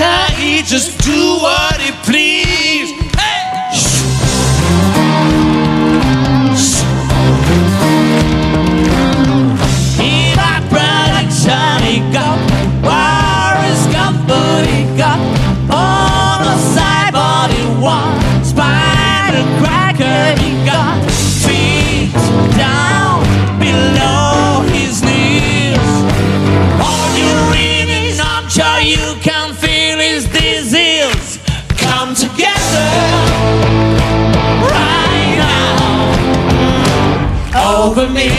now he just do what he please. Hey! He got production, he got war, he's got food, he got on the sideboard, he wants spider cracker, he got feet down below his knees. All you reading, I'm sure you can feel his disease. Come together right now over me.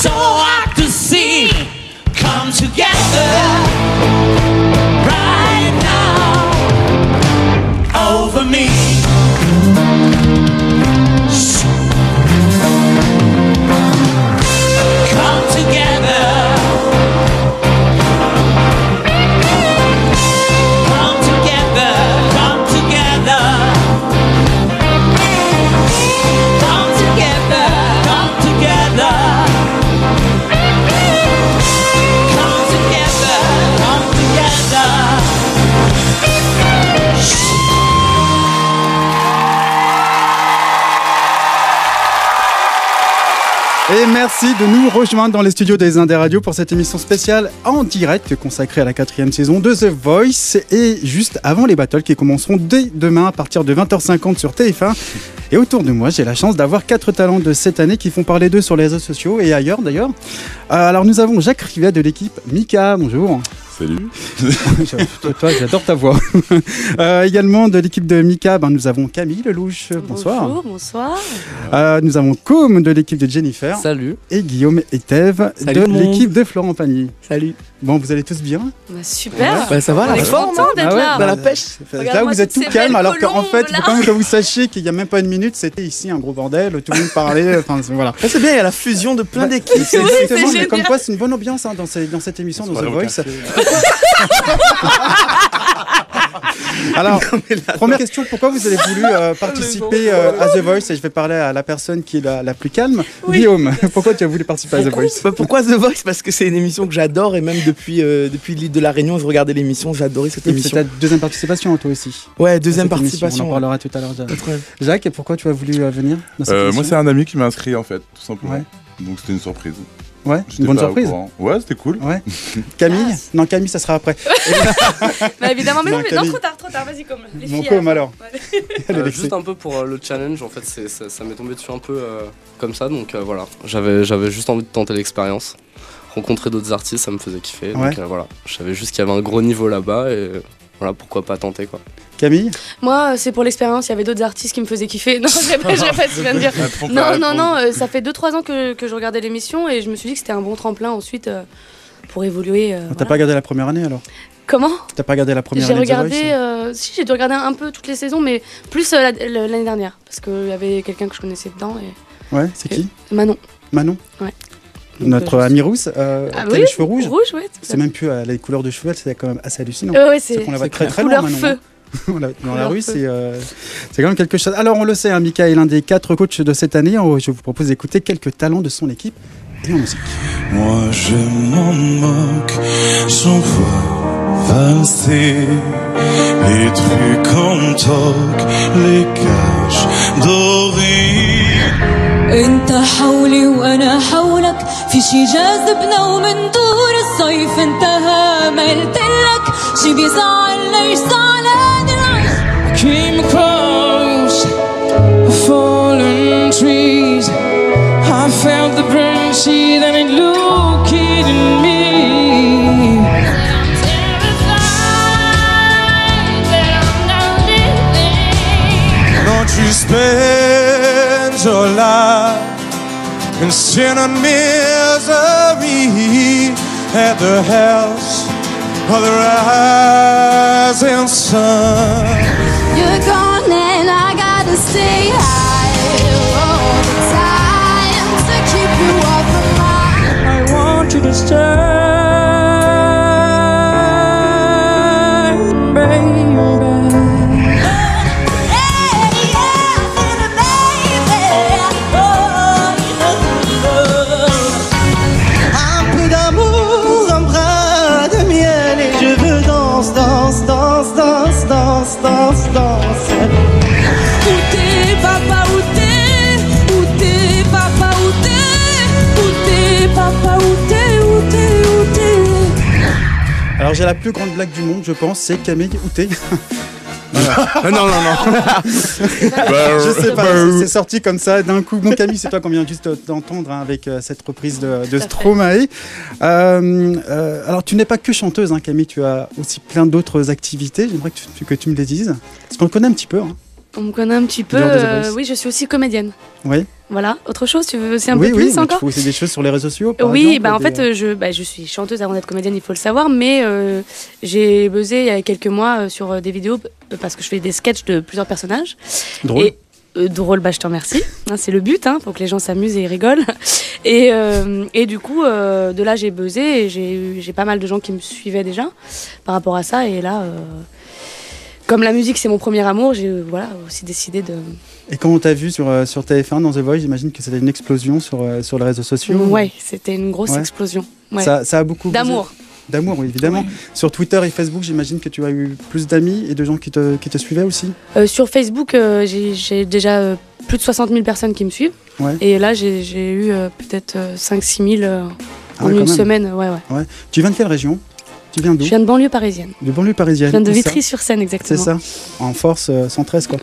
So hard to see. Come together right now over me. Come together. Come together. Come together. Come together. Come together. Et merci de nous rejoindre dans les studios des Indes Radio pour cette émission spéciale en direct consacrée à la 4e saison de The Voice et juste avant les battles qui commenceront dès demain à partir de 20h50 sur TF1. Et autour de moi, j'ai la chance d'avoir 4 talents de cette année qui font parler d'eux sur les réseaux sociaux et ailleurs d'ailleurs. Alors nous avons Jacques Rivet de l'équipe Mika, bonjour. Salut. Toi, j'adore ta voix. Également de l'équipe de Mika, nous avons Camille Lelouch. Bonsoir. Bonjour, bonsoir. Nous avons Com de l'équipe de Jennifer. Salut. Et Guillaume et Thèves de l'équipe de Florent Pagny. Salut. Bon, vous allez tous bien? Super. Ouais. Bah, ça va, on est content d'être là. Dans la pêche. Là, vous êtes tout calme, alors qu'en fait, il faut quand même que vous sachiez qu'il n'y a même pas une minute, c'était ici un gros bordel, tout le monde parlait. Enfin, voilà. C'est bien, il y a la fusion de plein d'équipes. Mais comme quoi, c'est une bonne ambiance dans cette émission, dans The Voice. Alors, première question, pourquoi vous avez voulu participer à The Voice? Et je vais parler à la personne qui est la plus calme. Oui. Guillaume, pourquoi tu as voulu participer à The Voice? Pourquoi The Voice? Parce que c'est une émission que j'adore et même depuis l'île de la Réunion, je regardais l'émission, j'ai adoré cette émission. C'est ta deuxième participation, toi aussi? Ouais, deuxième participation. On en parlera tout à l'heure. Jacques, et pourquoi tu as voulu venir dans cette émission? Moi, c'est un ami qui m'a inscrit en fait, tout simplement. Ouais. Donc c'était une surprise. Ouais, une bonne surprise. Ouais, c'était cool. Ouais. Camille? Non, Camille, ça sera après. Bah évidemment, mais non, trop tard, vas-y, comme les filles. Mon com alors. Ouais. Juste un peu pour le challenge, en fait, ça m'est tombé dessus un peu comme ça, donc voilà. J'avais juste envie de tenter l'expérience. Rencontrer d'autres artistes, ça me faisait kiffer, donc voilà. Je savais juste qu'il y avait un gros niveau là-bas et voilà, pourquoi pas tenter quoi. Camille? Moi, c'est pour l'expérience, il y avait d'autres artistes qui me faisaient kiffer. Non, je répète ce que tu viens de dire. Non, ça fait 2-3 ans que je regardais l'émission et je me suis dit que c'était un bon tremplin ensuite pour évoluer. T'as pas regardé la première année alors? Comment? T'as pas regardé la première année? J'ai regardé, si j'ai dû regarder un peu toutes les saisons, mais plus l'année dernière, parce qu'il y avait quelqu'un que je connaissais dedans. Et... Ouais, c'est qui? Manon. Manon? Ouais. Notre amie rousse, qui a les cheveux rouges. Ouais. C'est même plus les couleurs de cheveux, c'est quand même assez hallucinant. Ouais, c'est qu'on la voit très couleur loin, feu. Dans la rue, c'est quand même quelque chose. Alors, on le sait, Mika est l'un des 4 coachs de cette année. Je vous propose d'écouter quelques talents de son équipe et en musique. Moi, je m'en moque, j'en vois valser les trucs en toque, les cages dorées. انت حولي وانا حولك في شي جاذبنا ومن دور الصيف انتهى ما قلتلك شي بيزعل ليش زعلان العيش I came across fallen trees. I felt the branches and it looking at me. I'm terrified that I'm not living. You spend your life in sin and misery at the house of the rising sun. You're gone and I gotta stay high all the time to keep you off my mind. I want you to stay, baby. Où t'es, papa, où t'es? Où t'es, papa, où t'es? Où t'es, papa, où t'es? Où t'es, où t'es? Alors j'ai la plus grande blague du monde, je pense, c'est Camille Outé. Non. Je sais pas, c'est sorti comme ça d'un coup. Bon Camille, c'est toi qu'on vient juste d'entendre hein, avec cette reprise de Stromae. Alors tu n'es pas que chanteuse hein, Camille, tu as aussi plein d'autres activités. J'aimerais que tu me les dises. Parce qu'on le connaît un petit peu. Hein. On me connaît un petit peu. Oui, je suis aussi comédienne. Oui. Voilà. Autre chose, tu veux aussi un peu plus encore? Oui, tu fais des choses sur les réseaux sociaux. Par oui, exemple, en fait, je suis chanteuse avant d'être comédienne, il faut le savoir, mais j'ai buzzé il y a quelques mois sur des vidéos parce que je fais des sketchs de plusieurs personnages. Drôle. Drôle, je te remercie. Hein, c'est le but, hein, pour que les gens s'amusent et ils rigolent. Et du coup, de là, j'ai buzzé et j'ai pas mal de gens qui me suivaient déjà par rapport à ça. Et là, comme la musique, c'est mon premier amour, j'ai aussi décidé de... Et quand on t'a vu sur TF1 dans The Voice, j'imagine que c'était une explosion sur les réseaux sociaux. Ouais, c'était une grosse explosion. Ouais. Ça a beaucoup... D'amour. D'amour, oui, évidemment. Ouais. Sur Twitter et Facebook, j'imagine que tu as eu plus d'amis et de gens qui te suivaient aussi. Sur Facebook, j'ai déjà plus de 60 000 personnes qui me suivent. Ouais. Et là, j'ai eu peut-être 5-6 000 en une semaine. Ouais. Tu viens de quelle région? Tu viens d'où? Je viens de banlieue parisienne. De banlieue parisienne. Je viens de Vitry-sur-Seine, exactement. C'est ça. En force 113, quoi.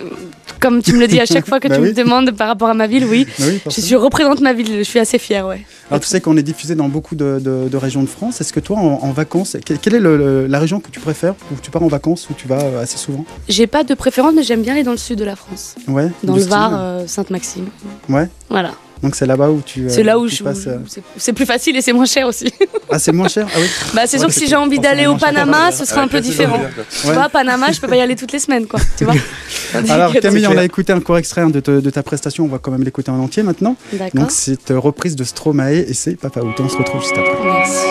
Comme tu me le dis à chaque fois que tu me demandes par rapport à ma ville, oui. Je représente ma ville, je suis assez fière, ouais. Alors tu sais qu'on est diffusé dans beaucoup de régions de France. Est-ce que toi, en vacances, quelle est la région que tu préfères, où tu pars en vacances, où tu vas assez souvent? J'ai pas de préférence, mais j'aime bien aller dans le sud de la France. Ouais. Dans le Var, Sainte-Maxime. Ouais. Voilà. Donc c'est là-bas où tu. C'est là où c'est plus facile et c'est moins cher aussi. Ah, c'est moins cher? Ah oui. Bah c'est sûr que si j'ai envie d'aller au Panama, ce sera un peu différent. Tu vois, Panama, je peux pas y aller toutes les semaines, quoi. Tu vois. Alors Camille, on a écouté un court extrait de ta prestation. On va quand même l'écouter en entier maintenant. D'accord. Donc c'est reprise de Stromae et c'est Papa Outé. On se retrouve juste après. Merci.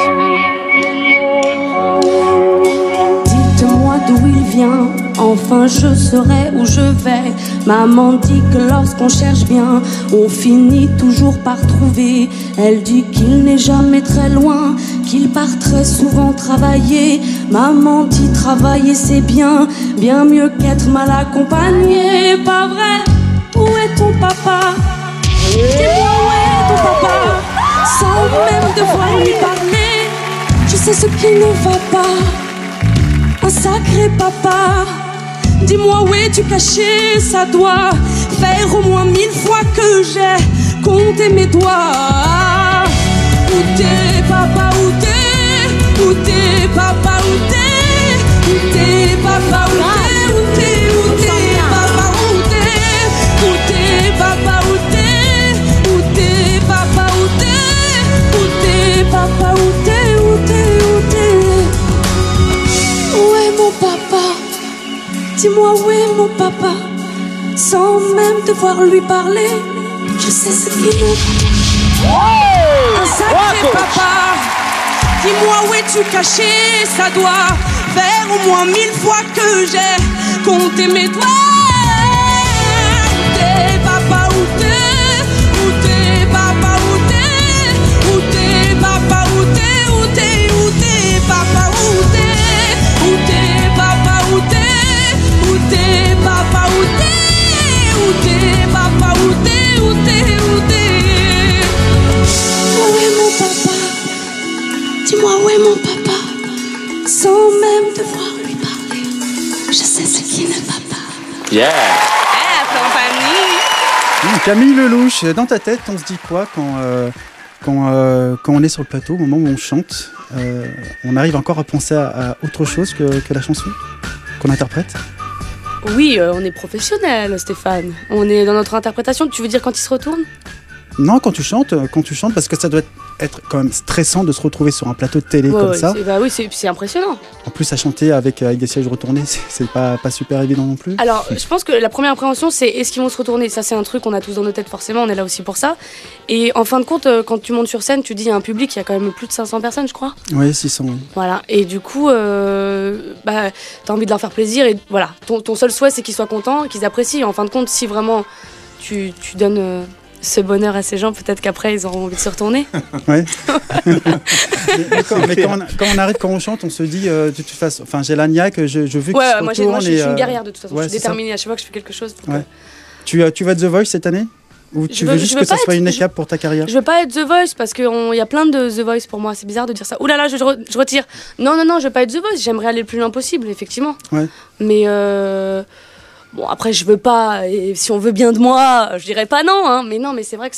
Dites-moi d'où il vient, enfin je saurai où je vais. Maman dit que lorsqu'on cherche bien, on finit toujours par trouver. Elle dit qu'il n'est jamais très loin, qu'il part très souvent travailler. Maman dit travailler c'est bien, bien mieux qu'être mal accompagné. Pas vrai? Où est ton papa? Dis-moi où est ton papa? Sans même devoir lui parler, je sais ce qui ne va pas. Un sacré papa, dis-moi où es-tu caché? Ça doit faire au moins 1000 fois que j'ai compté mes doigts. Où t'es papa, où t'es? Où t'es papa, où t'es? Où t'es papa, où t'es? Où t'es? Où t'es papa, où t'es? Où t'es papa, où t'es? Où t'es papa, où t'es? Où t'es papa, où t'es? Où t'es? Où t'es? Où est mon papa? Dis-moi où est mon papa? Sans même devoir lui parler, je sais ce qu'il me dit. Un sacré papa, dis-moi où es-tu caché? Ça doit faire au moins 1000 fois que j'ai compté mes doigts. Où t'es papa, où t'es? Où t'es papa, où t'es? Où t'es papa, où t'es? Où t'es? Où t'es papa, où t'es? Où t'es papa, où t'es? Où t'es papa, où t'es? Où t'es papa, où t'es? Où t'es? Où t'es? Où est mon papa? Dis-moi où est mon papa? Sans même devoir lui parler, je sais ce qui ne va pas. Yeah! Camille Lelouch, dans ta tête, on se dit quoi quand on est sur le plateau, au moment où on chante? On arrive encore à penser à autre chose que la chanson qu'on interprète? Oui, on est professionnel, Stéphane. On est dans notre interprétation. Tu veux dire quand il se retourne? Non, quand tu chantes, parce que ça doit être quand même stressant de se retrouver sur un plateau de télé comme ça. Oui, c'est impressionnant. En plus, à chanter avec des sièges retournés, c'est pas super évident non plus. Alors, je pense que la première appréhension, c'est est-ce qu'ils vont se retourner? Ça, c'est un truc qu'on a tous dans nos têtes, forcément, on est là aussi pour ça. Et en fin de compte, quand tu montes sur scène, tu dis il y a un public, il y a quand même plus de 500 personnes, je crois. Oui, 600. Voilà, et du coup, t'as envie de leur faire plaisir, et voilà, ton seul souhait, c'est qu'ils soient contents, qu'ils apprécient. En fin de compte, si vraiment tu donnes ce bonheur à ces gens, peut-être qu'après ils auront envie de se retourner. Ouais. mais quand on arrête, quand on chante, on se dit de toute façon, enfin j'ai la niaque, je veux que moi je suis une guerrière de toute façon, je suis déterminée à chaque fois que je fais quelque chose. Donc, Tu vas être The Voice cette année? Ou tu veux juste que ça soit une étape pour ta carrière? Je veux pas être The Voice parce qu'il y a plein de The Voice pour moi, c'est bizarre de dire ça. Ouh là là, je retire. Non, je veux pas être The Voice, j'aimerais aller le plus loin possible, effectivement. Ouais. Mais bon, après, je veux pas, et si on veut bien de moi, je dirais pas non, hein. Mais non, mais c'est vrai que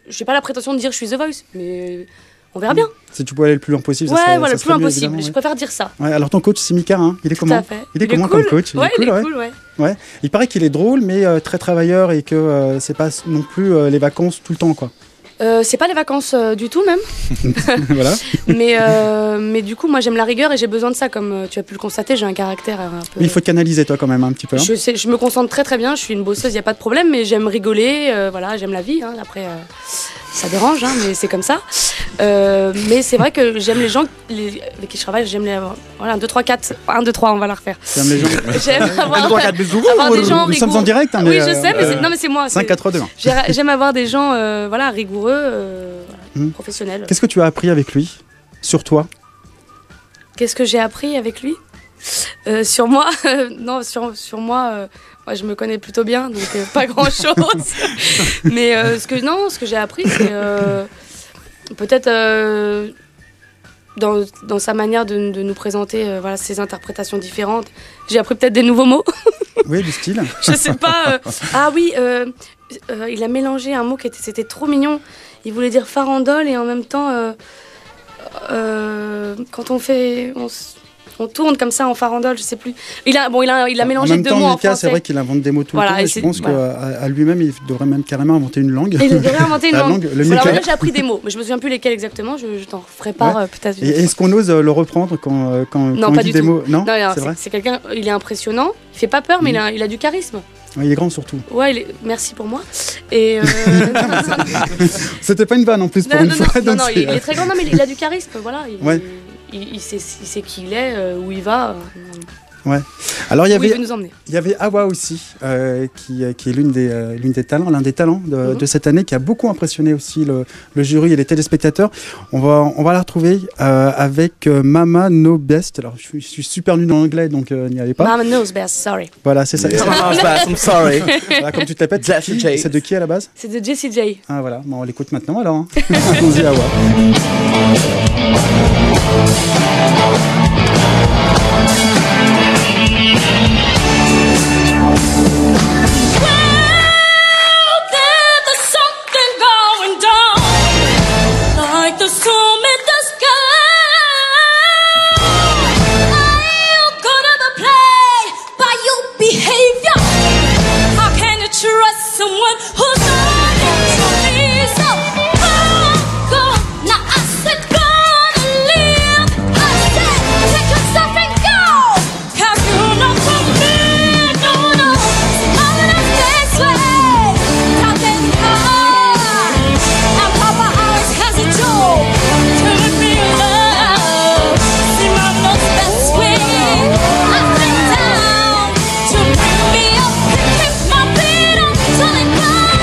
j'ai pas la prétention de dire je suis The Voice, mais on verra bien. Si tu pouvais aller le plus loin possible, ça serait, le plus loin possible, je préfère dire ça. Ouais, alors ton coach, c'est Mika, hein. Il est comment? Tout à fait. Il est comment cool. Comme coach? Il est cool, ouais. Il paraît qu'il est drôle, mais très travailleur et que c'est pas non plus les vacances tout le temps, quoi. C'est pas les vacances du tout même. Voilà. mais du coup moi j'aime la rigueur et j'ai besoin de ça, comme tu as pu le constater, j'ai un caractère un peu... Mais il faut te canaliser toi quand même un petit peu. Hein. Je me concentre très bien, je suis une bosseuse, il n'y a pas de problème, mais j'aime rigoler, voilà, j'aime la vie, hein. Après ça dérange, hein, mais c'est comme ça. Mais c'est vrai que j'aime les gens avec qui je travaille, j'aime les... Voilà, 1, 2, 3, 4, 1, 2, 3, on va la refaire. J'aime les gens... J'aime avoir des gens rigoureux. Nous sommes en direct, hein, mais... Oui, je sais, mais c'est moi. 5, 4, 3, 2, 1. J'aime avoir des gens rigoureux, professionnels. Qu'est-ce que tu as appris avec lui? Sur toi? Qu'est-ce que j'ai appris avec lui? Sur moi non, sur moi... Moi, je me connais plutôt bien, donc pas grand-chose. Mais ce que j'ai appris, c'est peut-être dans sa manière de nous présenter ses interprétations différentes. J'ai appris peut-être des nouveaux mots. Oui, du style. Je sais pas. Ah oui, il a mélangé un mot c'était trop mignon. Il voulait dire farandole et en même temps, quand on tourne comme ça en farandole, je sais plus. Il a mélangé deux mots en français. C'est vrai qu'il invente des mots tout le temps. Et je pense qu'à lui-même, il devrait même carrément inventer une langue. Il devrait inventer une langue. Alors moi, j'ai appris des mots, mais je me souviens plus lesquels exactement. Je t'en ferai part peut-être. Et est-ce qu'on ose le reprendre quand on dit des mots? Non, c'est vrai. C'est quelqu'un. Il est impressionnant. Il fait pas peur, mais il a du charisme. Ouais, il est grand surtout. Ouais, merci pour moi. Et c'était pas une vanne en plus pour une fois. Non, il est très grand. Non, mais il a du charisme. Voilà. Il sait qui il est, où il va. Ouais. Alors il y avait Awa aussi, qui est l'un des talents de cette année, qui a beaucoup impressionné aussi le jury et les téléspectateurs. On va la retrouver avec Mama Knows Best. Alors je suis super nul en anglais, donc n'y allez pas. Mama Knows Best, sorry. Voilà, c'est ça. Mama knows best, I'm sorry. Voilà, comme tu te l'appelles, c'est de qui à la base? C'est de Jessie J. Ah voilà, bon, on l'écoute maintenant alors. Hein. Allons-y, Awa. Someone who's not into me, so go. Now I said gonna live. I said take yourself and go. 'Cause you know from me, no. I'm gonna this way. Talking hard. And Papa always has a joke to make me love. See, Mom knows best way. I sit down to bring me up, pick my feet up. Till it comes.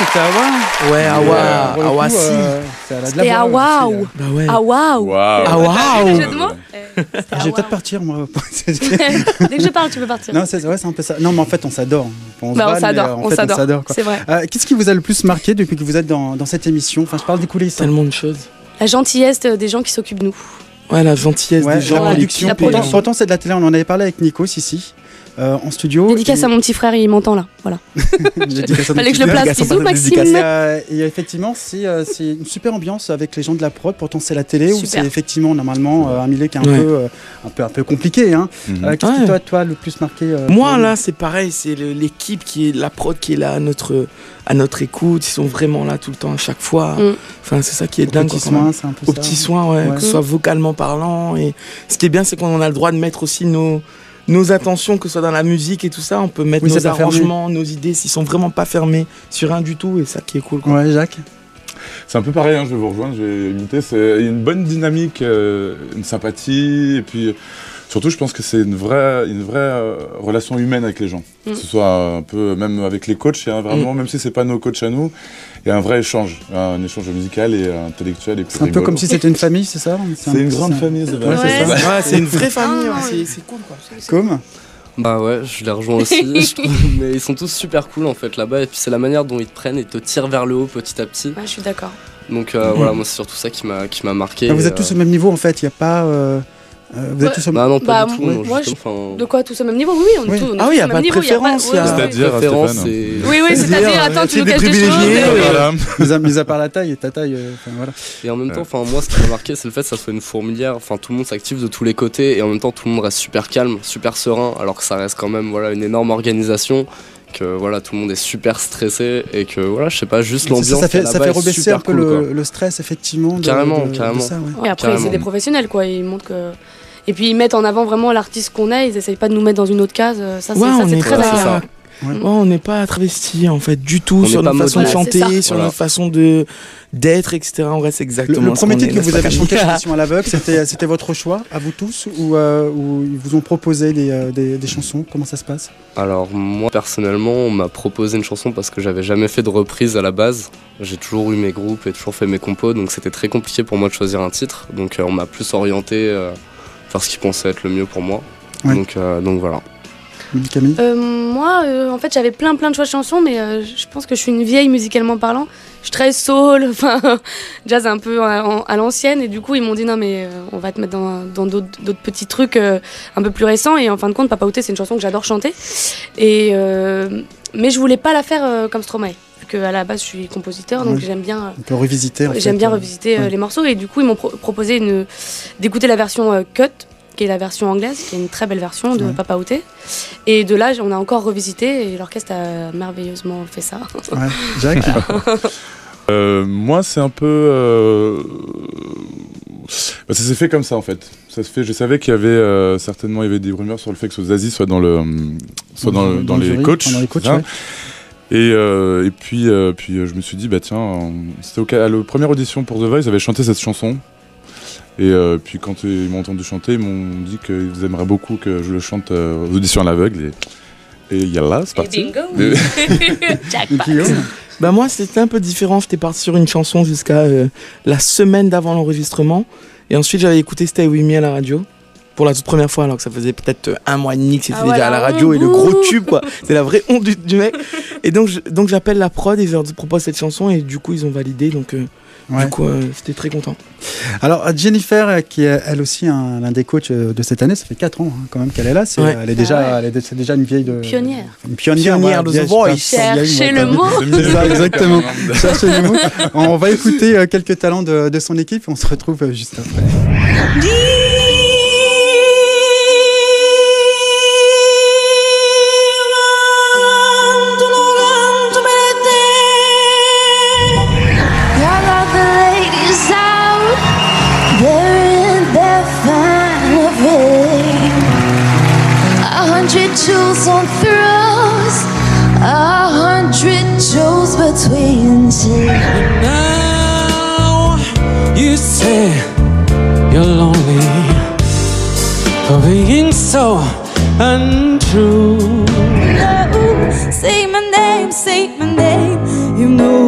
c'était Awa. Ouais, Awa, Pour le Awa coup, si. c'est à la de C'était la voix Awa. aussi, Bah ouais. Ah waouh. Ah waouh. Jeu de mots Je vais peut-être partir, moi. Dès que je parle, tu peux partir. Non, c'est un peu ça. Non, mais en fait, on s'adore. On se Bah, on vanne, s'adore, mais en on fait, s'adore. quoi. C'est vrai. Qu'est-ce qui vous a le plus marqué depuis que vous êtes dans cette émission? Enfin, je parle des coulisses. hein. Tellement de choses. La gentillesse des gens qui s'occupent de nous. Ouais, la gentillesse Ouais, des gens. la l'équipe production. et- Pourtant, c'est de la télé. On en avait parlé avec Nikos ici, en studio. Dédicace à mon petit frère, il m'entend là. Voilà. Dédicace à Fallait que je le Dédicace, place. Bisous, dédicace. Maxime. Et effectivement, c'est une super ambiance avec les gens de la prod. Pourtant, c'est la télé où Super. c'est effectivement normalement un milieu qui est Ouais. un peu compliqué. Hein. Qu'est-ce qui Ouais. toi le plus marqué Moi toi, là c'est pareil, c'est l'équipe qui est la prod qui est là à notre écoute, ils sont vraiment là tout le temps à chaque fois. Mm. Enfin c'est ça qui est au dingue. petit quoi, quand même. soin, c'est un peu Aux ça. petits soins, ouais, Ouais. que ce soit vocalement parlant. Et ce qui est bien, c'est qu'on a le droit de mettre aussi nos attentions, que ce soit dans la musique et tout ça. On peut mettre Oui, c'est nos pas fermé. arrangements, nos idées, s'ils sont vraiment pas fermés sur rien du tout. Et ça qui est cool. Quoi. Ouais, Jacques. C'est un peu pareil, hein, je vais vous rejoindre, je vais imiter. Il y a une bonne dynamique, une sympathie, et puis surtout, je pense que c'est une vraie relation humaine avec les gens. Que ce soit un peu, même avec les coachs, il y a vraiment, même si c'est pas nos coachs à nous, il y a un vrai échange, un échange musical et intellectuel. Et C'est un peu comme si c'était une famille, c'est ça? C'est une grande famille, c'est vrai. Ouais, c'est ça. Ouais, c'est une vraie famille, Ah, ouais, c'est cool. Quoi. Comme Bah ouais, je les rejoins aussi, je trouve, mais ils sont tous super cool en fait là-bas, et puis c'est la manière dont ils te prennent et te tirent vers le haut petit à petit. Ouais, je suis d'accord. Donc voilà, moi c'est surtout ça qui m'a marqué. Ah, vous êtes tous au même niveau en fait, il n'y a pas. Vous êtes tous au Bah non, pas Bah, du tout. moi, non, moi, justement, De quoi, tous au même niveau? Oui, on Oui. est tous. Ah oui, y a au pas même de niveau, y a préférence, ouais, y a- ouais. C'est-à-dire, préférence, Stéphane. c'est... Oui, c'est-à-dire, attends, tu nous caches des choses. Voilà. mis à part la taille, ta taille, enfin voilà. Et en même temps, enfin moi ce qui m'a marqué c'est le fait que ça soit une fourmilière, enfin tout le monde s'active de tous les côtés et en même temps tout le monde reste super calme, super serein alors que ça reste quand même voilà une énorme organisation, que voilà tout le monde est super stressé et que voilà je sais pas juste l'ambiance Ça fait là-bas est rebaisser super un peu cool, quoi. le stress effectivement. Carrément. De ça, ouais. Ouais, après, Carrément. c'est des professionnels, quoi. Ils montrent que. Et puis, ils mettent en avant vraiment l'artiste qu'on est. Ils essayent pas de nous mettre dans une autre case. Ça, Ouais, c'est on est très pas- agréable. Ouais. Ouais, on n'est pas travesti en fait du tout On sur n'est pas notre façon de modèle. chanter, Voilà, c'est ça. sur Voilà. notre façon d'être, etc. On reste exactement. Le ce premier qu'on titre est, que vous n'est-ce avez pas, chanté, Camille Question à l'aveugle, c'était votre choix, à vous tous, ou ils vous ont proposé des chansons? Comment ça se passe? Alors moi personnellement on m'a proposé une chanson parce que j'avais jamais fait de reprise à la base. J'ai toujours eu mes groupes et toujours fait mes compos, donc c'était très compliqué pour moi de choisir un titre. Donc on m'a plus orienté vers ce qui pensait être le mieux pour moi. Ouais. Donc voilà. Camille? Moi, en fait, j'avais plein de choix de chansons, mais je pense que je suis une vieille musicalement parlant. Je suis très soul, enfin, jazz un peu à l'ancienne, et du coup, ils m'ont dit non, mais on va te mettre dans d'autres petits trucs un peu plus récents. Et en fin de compte, Papa Outé, c'est une chanson que j'adore chanter. Mais je voulais pas la faire comme Stromae, vu qu'à la base, je suis compositeur, donc Ouais. j'aime bien. On peut revisiter. J'aime bien revisiter ouais. les morceaux, et du coup, ils m'ont proposé d'écouter la version Cut, qui est la version anglaise, qui est une très belle version de Ouais. Papa Outé. Et de là, on a encore revisité, et l'orchestre a merveilleusement fait ça. Ouais. Jacques? Moi, c'est un peu. Ça s'est fait comme ça en fait. Ça se fait. Je savais qu'il y avait certainement il y avait des rumeurs sur le fait que Zazie soit dans les jury, coachs. dans les coachs, hein. ouais. Et puis je me suis dit bah tiens, c'était à la première audition pour The Voice, ils avaient chanté cette chanson. Et puis quand ils m'ont entendu chanter, ils m'ont dit qu'ils aimeraient beaucoup que je le chante aux auditions à l'aveugle. Et yallah, c'est parti. Et Guillaume? Bah moi c'était un peu différent, j'étais parti sur une chanson jusqu'à la semaine d'avant l'enregistrement et ensuite j'avais écouté Stay With Me à la radio pour la toute première fois alors que ça faisait peut-être un mois et demi que c'était déjà à la radio et le gros tube quoi, c'est la vraie honte du mec. Et donc j'appelle la prod et je leur propose cette chanson et du coup ils ont validé donc Ouais. du coup j'étais très content. Alors Jennifer, qui est elle aussi l'un des coachs de cette année, ça fait 4 ans quand même qu'elle est là. Ouais. Elle est déjà une vieille Pionnière. Une pionnière Pionnière de The Voice. Cherchez le mot. C'est ça, exactement. Cherchez le mot. On va écouter quelques talents de son équipe et on se retrouve juste après. Jewels on throws, 100 jewels between two. Now you say you're lonely for being so untrue. No, say my name, you know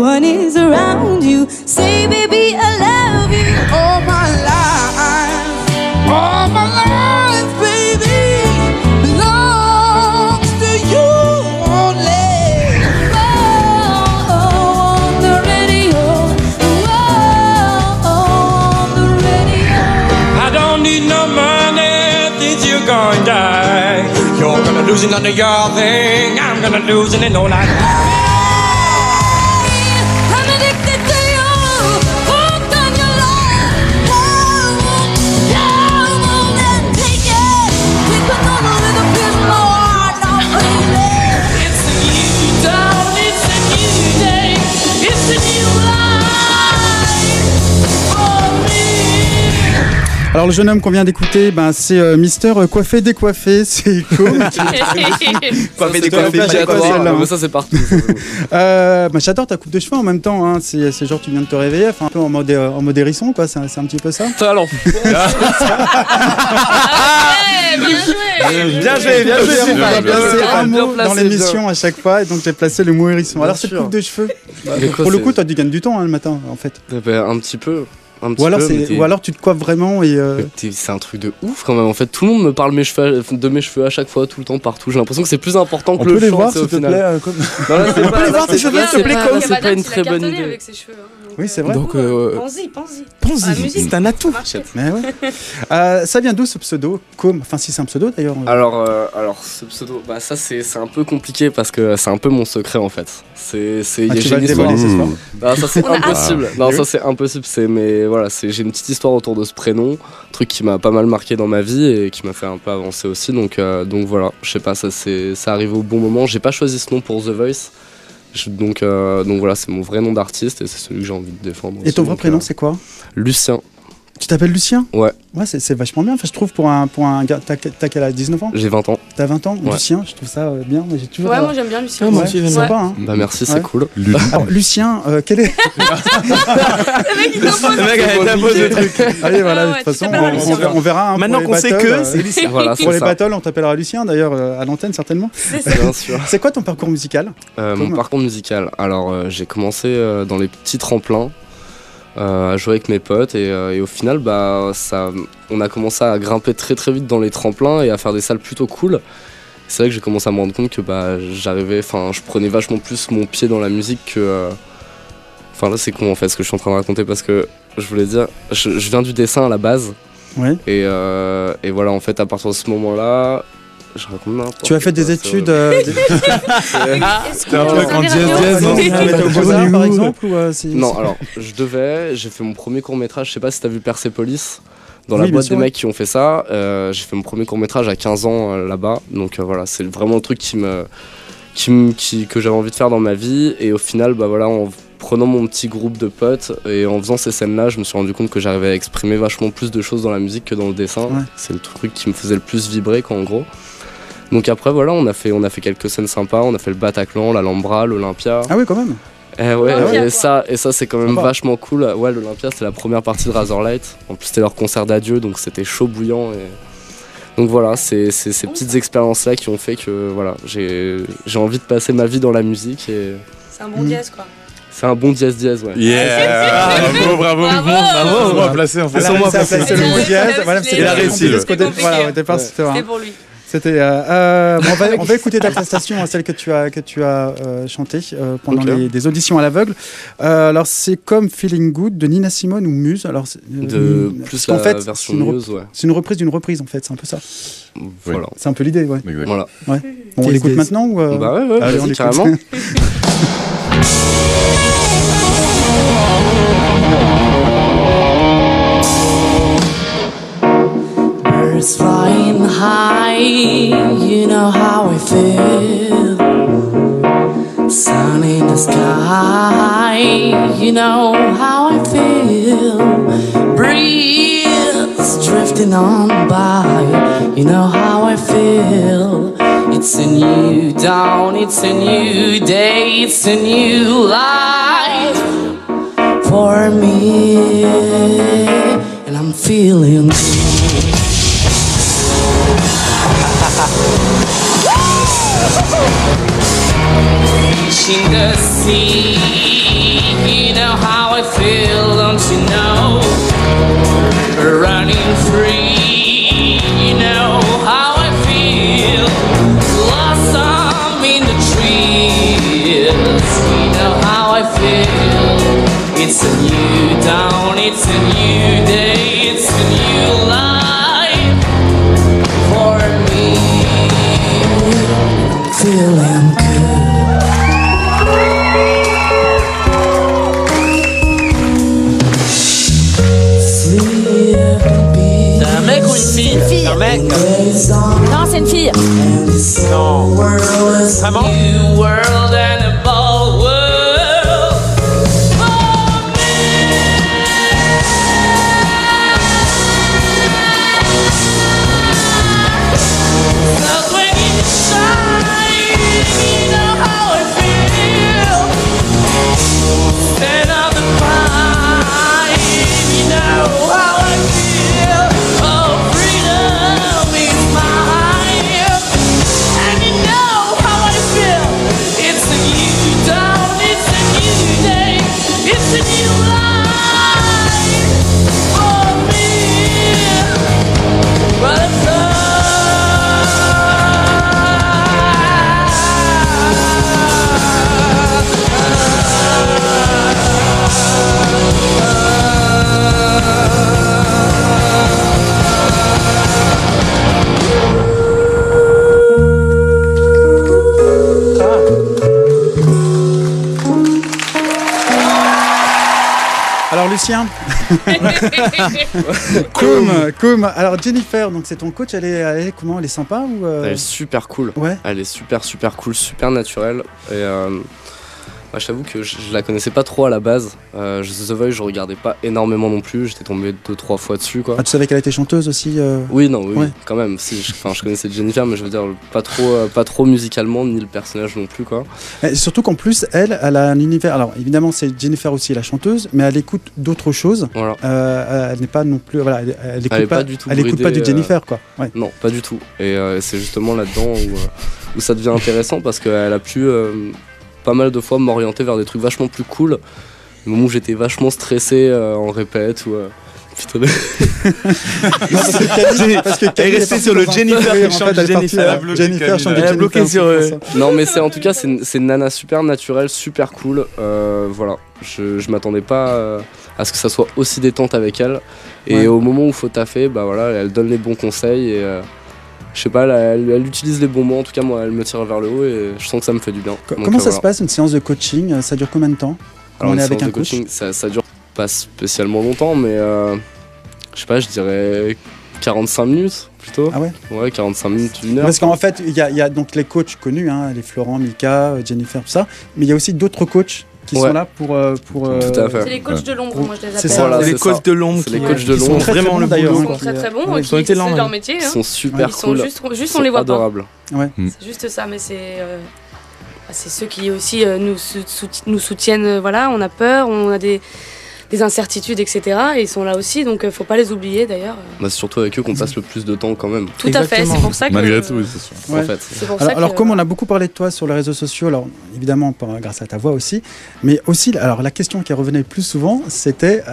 young guy. You're gonna lose it on the girl thing. I'm gonna lose it in all night. I'm addicted to you. Hooked on your love. Love won't let take it. Take control of the feels my heart now, baby. It's a new dawn, it's a new day, it's a new life for me. Alors le jeune homme qu'on vient d'écouter, ben, c'est Mister Coiffé Décoiffé, c'est cool. Coiffé, décoiffé, j'adore. celle-là, hein. Mais ça c'est partout. Ben, j'adore ta coupe de cheveux en même temps, hein. C'est genre tu viens de te réveiller, enfin, un peu en mode hérisson, quoi. C'est un petit peu ça. Talent. Bien joué, J'ai placé un mot bien placé, dans l'émission à chaque fois, et donc j'ai placé le mot hérisson. Alors cette sûr. coupe de cheveux, Mais quoi, pour le c'est- coup, toi tu gagnes du temps, hein, le matin, en fait. Un petit peu. Ou alors tu te coiffes vraiment et. C'est un truc de ouf quand même. En fait, tout le monde me parle de mes cheveux à chaque fois, tout le temps, partout. J'ai l'impression que c'est plus important que On le peut les chant, voir, c'est s'il au te final. plaît comme... Non, là, c'est pas- les voir, là, tes c'est cheveux, pas- s'il te plaît, c'est comme pas- c'est pas une très bonne idée. avec ses cheveux. Oui, c'est vrai. Donc, Pense-y. pense-y, c'est un atout. Mais ouais. Ça vient d'où ce pseudo Com, enfin si c'est un pseudo d'ailleurs. Alors ce pseudo, bah ça c'est un peu compliqué parce que c'est un peu mon secret en fait. Tu J'ai vas une le histoire. dévoiler ce soir. Non, ça c'est On a impossible. Non, ça c'est impossible. Mais voilà, j'ai une petite histoire autour de ce prénom, truc qui m'a pas mal marqué dans ma vie et qui m'a fait un peu avancer aussi. Donc voilà, je sais pas, ça arrive au bon moment. J'ai pas choisi ce nom pour The Voice. Donc voilà, c'est mon vrai nom d'artiste et c'est celui que j'ai envie de défendre. Et ton vrai prénom c'est quoi? Lucien. Tu t'appelles Lucien? Ouais. Ouais, c'est vachement bien. Enfin, je trouve pour un gars, t'as quel âge? 19 ans? J'ai 20 ans. T'as 20 ans? Ouais. Lucien, je trouve ça bien. Moi, j'ai toujours. Ouais, moi j'aime bien Lucien. Ah, moi Ouais, aussi, j'aime c'est bien. sympa, hein. Bah merci, Ouais. c'est cool. Alors, Lucien, quel est. Le mec il t'impose. Le mec a imposé le truc. Allez, voilà, Ah de ouais, toute façon, tu t'appelleras Lucien. on verra. Hein, Maintenant pour qu'on les sait battles, que, c'est Lucien. Voilà, Pour c'est les ça. battles, on t'appellera Lucien, d'ailleurs, à l'antenne, certainement. Bien sûr. C'est quoi ton parcours musical? Mon parcours musical. Alors, j'ai commencé dans les petits tremplins à jouer avec mes potes et au final, bah, on a commencé à grimper très très vite dans les tremplins et à faire des salles plutôt cool. C'est vrai que j'ai commencé à me rendre compte que je prenais vachement plus mon pied dans la musique que. Enfin là, c'est con en fait ce que je suis en train de raconter parce que je voulais dire, je viens du dessin à la base Ouais. et voilà, en fait, à partir de ce moment-là. Je raconte n'importe Tu as fait quoi, des ça. études. Est-ce que Non, tu le veux grand faire des jazz, références non, Tu étais au Beaux-Arts, par exemple ou, Non, alors, j'ai fait mon premier court-métrage, je sais pas si t'as vu Persepolis, dans la Oui, bien boîte sûr, des ouais. mecs qui ont fait ça, j'ai fait mon premier court-métrage à 15 ans là-bas, donc voilà, c'est vraiment le truc que j'avais envie de faire dans ma vie, et au final, bah voilà, en prenant mon petit groupe de potes et en faisant ces scènes-là, je me suis rendu compte que j'arrivais à exprimer vachement plus de choses dans la musique que dans le dessin, Ouais. c'est le truc qui me faisait le plus vibrer, quoi, en gros. Donc après, voilà, on a fait quelques scènes sympas, on a fait le Bataclan, l'Alhambra, l'Olympia. Ah oui, quand même. Olympia, Et ça c'est quand même Sympa. vachement cool. Ouais, l'Olympia c'était la première partie de Razorlight. En plus c'était leur concert d'adieu, donc c'était chaud bouillant. Donc voilà, c'est ces petites expériences là qui ont fait que voilà, j'ai envie de passer ma vie dans la musique et C'est un bon dièse quoi. c'est un bon dièse ouais. Yeah. Bravo. C'est moi placé en fait. Voilà, moi ça, placé. c'est le mot dièse. Voilà, Il a réussi. Voilà, au départ, c'était C'était pour lui. C'était. On va écouter ta prestation, hein, celle que tu as chantée pendant Ok. des auditions à l'aveugle. Alors c'est comme Feeling Good de Nina Simone ou Muse. Alors Plus en la fait, version c'est une Muse, ouais. c'est une reprise d'une reprise en fait, c'est un peu ça. Voilà. C'est un peu l'idée, ouais. Exact. Voilà. Bon, on l'écoute maintenant ou Bah ouais, allez, on vas-y, l'écoute. carrément. Birds flying high, you know how I feel. Sun in the sky, you know how I feel. Breeze drifting on by, you know how I feel. It's a new dawn, it's a new day, it's a new life for me, and I'm feeling good. Reaching the sea, you know how I feel, don't you know? Running free, you know how I feel. Blossom in the trees, you know how I feel. It's a new dawn, it's a new day, it's a new life for feeling C'est un mec ou une fille? C'est un mec. Non, c'est une fille. Non. Vraiment? New world and a ball world for me. 'Cause when you shine, you know how I feel. Stand on the pine, you know how I feel. Oh, freedom is mine. And you know how I feel. It's a new dawn, it's a new day, it's a new life for me. But Alors Lucien, Comme. Alors Jennifer, donc c'est ton coach, elle est comment? Elle est sympa ou Elle est super cool. Ouais. Elle est super cool, super naturelle. Et moi, je t'avoue que je la connaissais pas trop à la base. The Voice, je regardais pas énormément non plus. J'étais tombé 2-3 fois dessus, quoi. Ah, tu savais qu'elle était chanteuse aussi Oui, Ouais. quand même. Si, je connaissais Jennifer, mais je veux dire pas trop musicalement, ni le personnage non plus, quoi. Et surtout qu'en plus, elle a un univers. Alors évidemment, c'est Jennifer aussi la chanteuse, mais elle écoute d'autres choses. Voilà. Elle n'est pas non plus. Voilà, elle écoute pas du tout Elle écoute pas du Jennifer, quoi. Ouais. Non, pas du tout. Et c'est justement là-dedans où ça devient intéressant parce qu'elle a pu pas mal de fois m'orienter vers des trucs vachement plus cool. Au moment où j'étais vachement stressé en répète ou. Putain. Parce que elle est restée sur le Jennifer qui chante Jennifer. Jennifer chante Elle a bloqué sur. Non, mais en tout cas, c'est une nana super naturelle, super cool. Voilà. Je m'attendais pas à ce que ça soit aussi détente avec elle. Et au moment où il faut taffer, bah voilà, elle donne les bons conseils et. Je sais pas, elle utilise les bons mots, en tout cas moi elle me tire vers le haut et je sens que ça me fait du bien. Comment ça se passe une séance de coaching? Ça dure combien de temps? Alors, on est une avec séance un de coach coaching, ça dure pas spécialement longtemps, mais je sais pas, je dirais 45 minutes plutôt. Ah ouais? Ouais, 45 minutes, 1 heure. Parce qu'en fait, il y a donc les coachs connus, hein, les Florent, Mika, Jennifer, tout ça, mais il y a aussi d'autres coachs qui sont là pour tout à fait. C'est les coachs de l'ombre, moi je les appelle. C'est ça, Voilà, les c'est coachs ça. de l'ombre. C'est les coachs de Ils sont l'ombre. très, Vraiment bons, le d'ailleurs. boulot, Ils sont très bons, ils ont été là, c'est ouais. leur métier. Ils Hein. sont super Ils sont cool. juste Ils on les voit pas. adorables. C'est juste ça, mais c'est ceux qui aussi nous soutiennent. Voilà, on a peur, on a des incertitudes, etc. Et ils sont là aussi, donc faut pas les oublier d'ailleurs. Bah, c'est surtout avec eux qu'on passe le plus de temps quand même. Tout à fait, c'est pour ça que. Malgré tout, oui, c'est sûr. Ouais. En fait. C'est pour ça Alors que- comme on a beaucoup parlé de toi sur les réseaux sociaux, alors évidemment grâce à ta voix aussi, mais aussi, alors la question qui revenait le plus souvent, c'était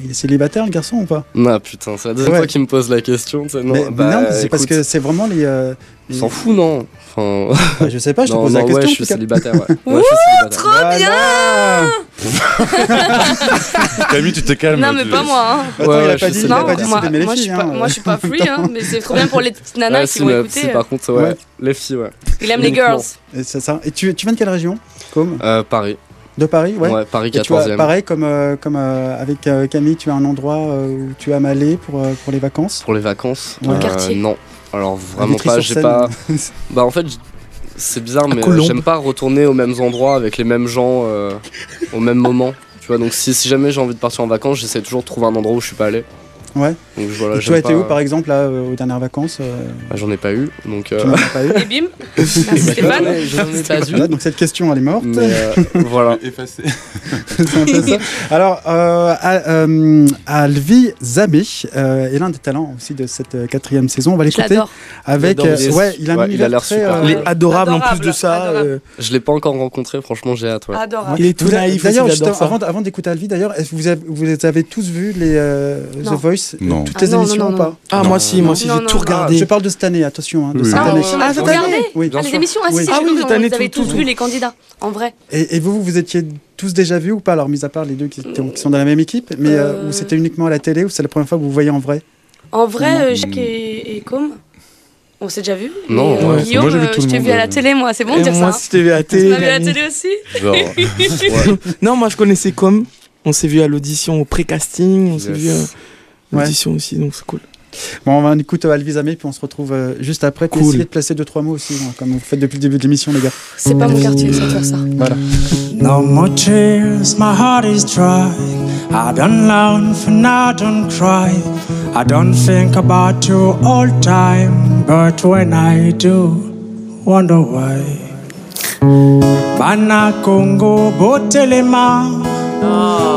il est célibataire le garçon ou pas? Ah putain, c'est la deuxième fois qu'il me pose la question. Non, mais non, c'est parce écoute, que c'est vraiment les. on s'en fout, non? Enfin... Je sais pas, je te non, pose la question. Ouais, en je tout suis cas. célibataire, ouais. Ouais, je suis célibataire. Camille, tu te calmes. Non, mais pas moi. Hein. Attends, il a pas je dit, suis il a Non, pas dit célibataire. c'était mes moi, je filles. suis pas, moi je suis pas free, hein, mais c'est trop bien pour les petites nanas Ouais, qui vont écouter. par contre, Ouais. les filles, ouais. Il aime les Uniquement. girls. Et c'est ça. Et tu viens de quelle région? Comme Paris. De Paris, ouais. Ouais, Paris Et tu as, 14e. pareil comme avec Camille, tu as un endroit où tu aimes aller pour les vacances? Pour les vacances, Ouais. Quartier. non. Alors vraiment Vitry pas, sur j'ai Seine. pas. Bah en fait, c'est bizarre, mais Colombes. j'aime pas retourner aux mêmes endroits avec les mêmes gens au même moment. Tu vois, donc si jamais j'ai envie de partir en vacances, j'essaie toujours de trouver un endroit où je suis pas allé. Ouais. Donc voilà, Et tu j'aime as été pas- où par exemple là aux dernières vacances? Bah, j'en ai pas eu, donc. Tu n'en as pas eu? Et bim. Merci Stéphane. J'en ai pas eu. Voilà, donc cette question elle est morte. Mais voilà. Effacé. C'est un peu ça. Alors, Alvi Zabé est l'un des talents aussi de cette 4e saison. On va Je l'écouter l'adore. avec. J'adore. ouais, il a un Ouais, univers il a l'air très, super. Il est adorable en plus Adorable, de ça. adorable. Je l'ai pas encore rencontré, franchement, j'ai hâte. Ouais. Adorable. Il est tout naïf, D'ailleurs, aussi, il adore justement, ça. avant d'écouter Alvi, d'ailleurs, est-ce que vous avez tous vu les The Non. Voice, Non. toutes les Ah, non, émissions non, ou pas? Ah, moi aussi, Non, j'ai non, tout non. regardé. Je parle de cette année, attention, hein, de Oui, cette oui. année. Ah, cette Regardez. année Oui. Ah, les émissions, Oui. si, Ah oui, j'ai vu, cette année, vous avez tout, tous tout. vu les candidats, en vrai. Et vous étiez tous déjà vus ou pas? Alors, mis à part les deux qui sont dans la même équipe, mais ou c'était uniquement à la télé ou c'est la première fois que vous voyez en vrai? En vrai, Jacques et Com. On s'est déjà vu. Non, ouais. Guillaume, Moi, j'ai vu tout je le t'ai monde, vu à la télé, moi, c'est bon de Et dire moi, ça. je t'ai vu à la Tu télé. m'as vu à la télé aussi. Genre, ouais. Non, moi je connaissais comme. On s'est vu à l'audition au pré-casting, on s'est Yes. vu à l'audition aussi, donc c'est cool. Bon, on va écouter Alvis Amé, puis on se retrouve juste après. Puis Cool. essayez de placer 2-3 mots aussi, hein, comme vous faites depuis le début de l'émission, les gars. C'est pas mon quartier, ça de faire ça. Voilà. No more tears, my heart is dry. I don't laugh and I don't cry. I don't think about you all time, but when I do, wonder why. Bana Congo botelema,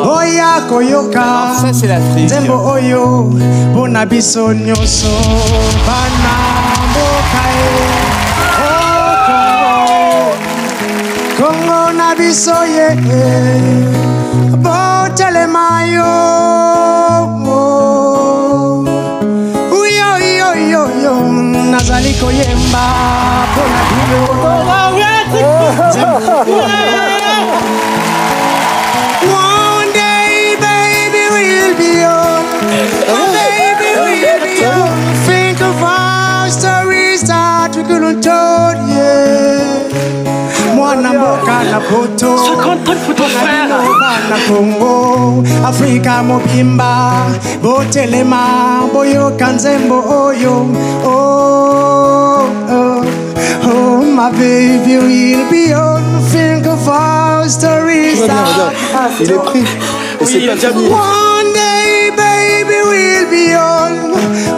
oya koyoka. Ça, c'est l'Afrique. Zembo oyo, bona biso nyonso. Bana mbokae, oh Congo, Congo na biso ye. Botelema yo, uyo yo yo yo, nazali koyemba bona bino. One day, baby, we'll be on. Baby, we'll be on. Think of our stories that we couldn't told, yeah. Mwana mboka na poto. 50 photos frère. Na Congo, Afrika mobimba, botelema, boyoka nzembo oyo. Oh, oh, oh, my baby will be on. Think of our stories. Il est pris. Et c'est pas fini. One day, baby, we'll be on.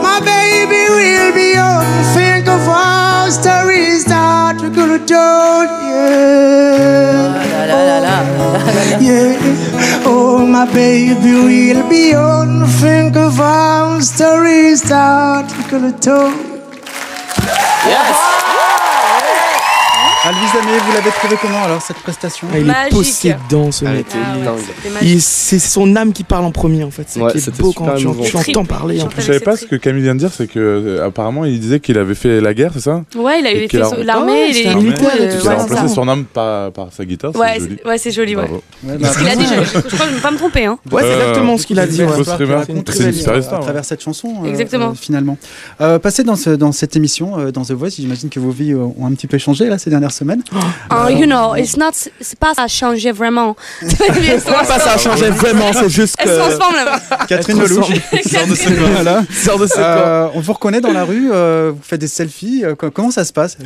My baby will be on. Think of our stories that we could have told, yeah. Yeah. Oh, my baby will be on. Think of our stories that we could have told. Alvis Amé, vous l'avez trouvé comment alors cette prestation? Ah, il est Magique. possédant ce mec. Ah ouais, dingue. c'était magique. C'est son âme qui parle en premier en fait. C'est Ouais, qui est c'était beau super quand tu émouvant. entends parler. En Triple. Je savais pas ce que Camille vient de dire, c'est que apparemment il disait qu'il avait fait la guerre, c'est ça? Ouais, il a Et fait qu'il a- l'armée, c'était il est un militaire et tout Il a ouais, remplacé c'est ça. son âme par sa guitare, Ouais, c'est joli. c'est joli, ouais. Bravo. Ouais, bah, Ce qu'il a dit, je crois que je ne vais pas me tromper, hein. Ouais, c'est exactement ce qu'il a dit. c'est une Ouais. histoire qu'il C'est raconte une très belle super à histoire, travers cette chanson. Exactement. Finalement. Passé dans cette émission, dans The Voice, j'imagine que vos vies ont un petit peu changé là ces dernières semaines. You know, c'est pas ça a changé vraiment. C'est pas ça a changé vraiment, c'est juste Elle se que. transforme là. Catherine Elle se Lelouch. transforme. Sort de ses corps. Voilà. Sort de ses corps. On vous reconnaît dans la rue, vous faites des selfies. Comment ça se passe?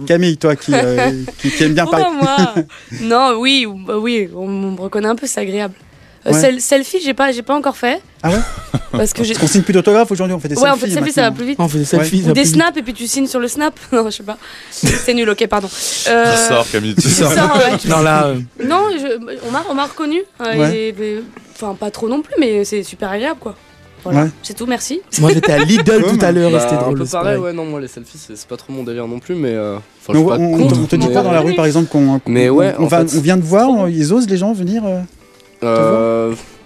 Camille, toi qui aime bien parler. Pourquoi moi? Non, oui, on me reconnaît un peu, c'est agréable. Ouais. Selfie, j'ai pas encore fait. Ah ouais? Parce que j'ai. On signe plus d'autographes aujourd'hui, on fait des selfies. Ouais, on fait des selfies, ça va plus vite. On fait des selfies. Ou ça des peut- snaps et puis tu signes sur le snap. Non, je sais pas. C'est nul, ok, pardon. Sors Camille, tu sors. Non, là. Non, on m'a reconnu. Ouais. Enfin, pas trop non plus, mais c'est super agréable, quoi. Voilà, Ouais. c'est tout, merci. Moi j'étais à Lidl tout à l'heure et Bah, c'était un drôle. peu c'est pareil, pareil. ouais, non, moi les selfies c'est pas trop mon délire non plus, mais enfin, Mais je suis pas contre, on te dit mais, pas dans la rue par exemple Mais ouais, on en fait, vient de voir, ils osent les gens venir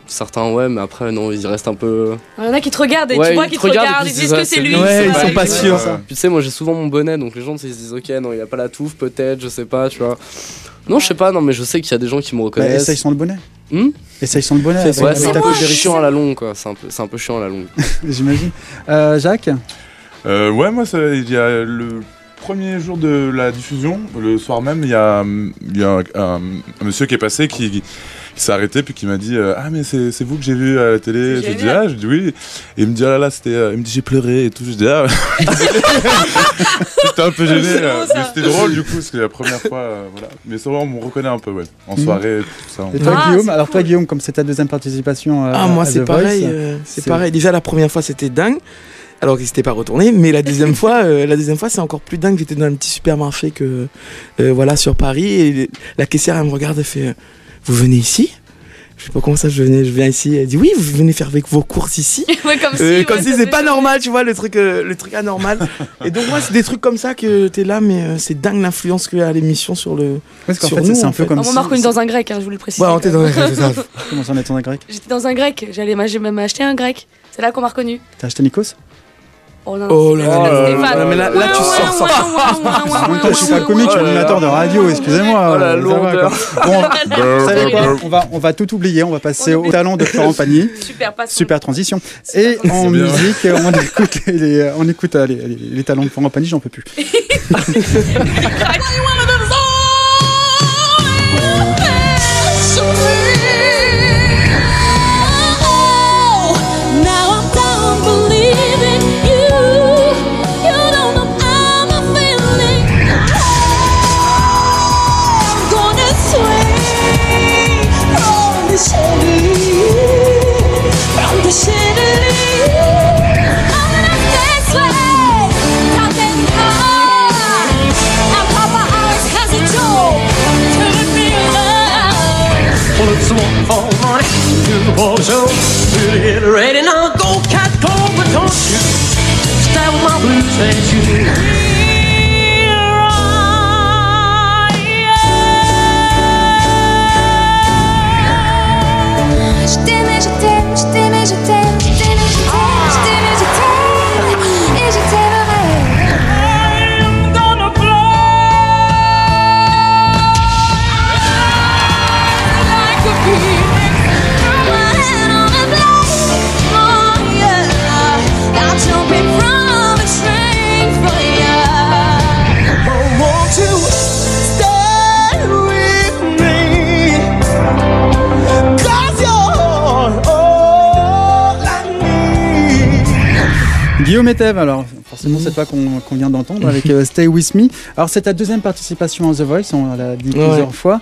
certains ouais, mais après non, ils restent un peu. Il y en a qui te regardent et Ouais, tu vois ils qu'ils te te regardent regardent, et ils puis disent ils que disent, c'est ah, lui. c'est Ouais, lui, ils c'est sont lui, pas c'est sûrs. ça. Puis tu sais, moi j'ai souvent mon bonnet, donc les gens ils se disent ok, non, il a pas la touffe, peut-être, je sais pas, tu vois. Non, je sais pas, non, mais je sais qu'il y a des gens qui me reconnaissent. Essaye sans le bonnet. Essaye sans le bonnet. Ouais, avec c'est ta un peu couche. chiant à la longue, quoi. C'est un peu chiant à la longue. J'imagine. Jacques Ouais, moi, il y a le premier jour de la diffusion, le soir même, il y a un monsieur qui est passé qui s'est arrêté puis qui m'a dit ah mais c'est vous que j'ai vu à la télé. C'est Je dis ah, je dis oui. Et il me dit ah là là c'était il me dit j'ai pleuré et tout. Je dis ah j'étais un peu gêné C'est bon, ça. mais c'était drôle du coup parce que la première fois voilà. Mais c'est vrai on me reconnaît un peu ouais en soirée tout ça. Et toi Ah, Guillaume, c'est alors cool. toi Guillaume, comme c'est ta deuxième participation Ah, moi à c'est The pareil. Voice, C'est pareil. Déjà la première fois c'était dingue. Alors qu'il s'était pas retourné, mais la deuxième fois, c'est encore plus dingue. J'étais dans un petit supermarché voilà sur Paris et la caissière elle me regarde et fait vous venez ici? Je sais pas comment ça je viens ici. Elle dit oui, vous venez faire avec vos courses ici. Ouais, comme Comme ouais, si ça c'est fait pas chaud. normal, tu vois, le truc anormal. Et donc moi c'est des trucs comme ça que t'es là, mais c'est dingue l'influence qu'il y a à l'émission sur le. Parce qu'en sur fait nous, c'est un en peu fait. comme On m'a reconnu dans un grec, hein, je voulais le préciser. Ouais, on était dans c'est ça. Comment ça en est en grec? J'étais dans un grec, j'ai même acheté un grec. C'est là qu'on m'a reconnu. T'as acheté Nikos? Oh non, Oh là là, Stéphane. mais là tu sors ça. En même temps, je suis pas comique, je suis animateur de radio, excusez-moi. Oh la ça va, lourdeur. quoi. Bon, vous savez quoi, on va tout oublier, on va passer au talent de Florent Pagny. Super transition. Et en musique, on écoute les talents de Florent Pagny, j'en peux plus. So get ready now, go cat go, but don't you stay with my blues and you. Guillaume Etève, alors forcément c'est toi qu'on vient d'entendre avec Stay With Me. Alors c'est ta deuxième participation à The Voice, on l'a dit plusieurs fois.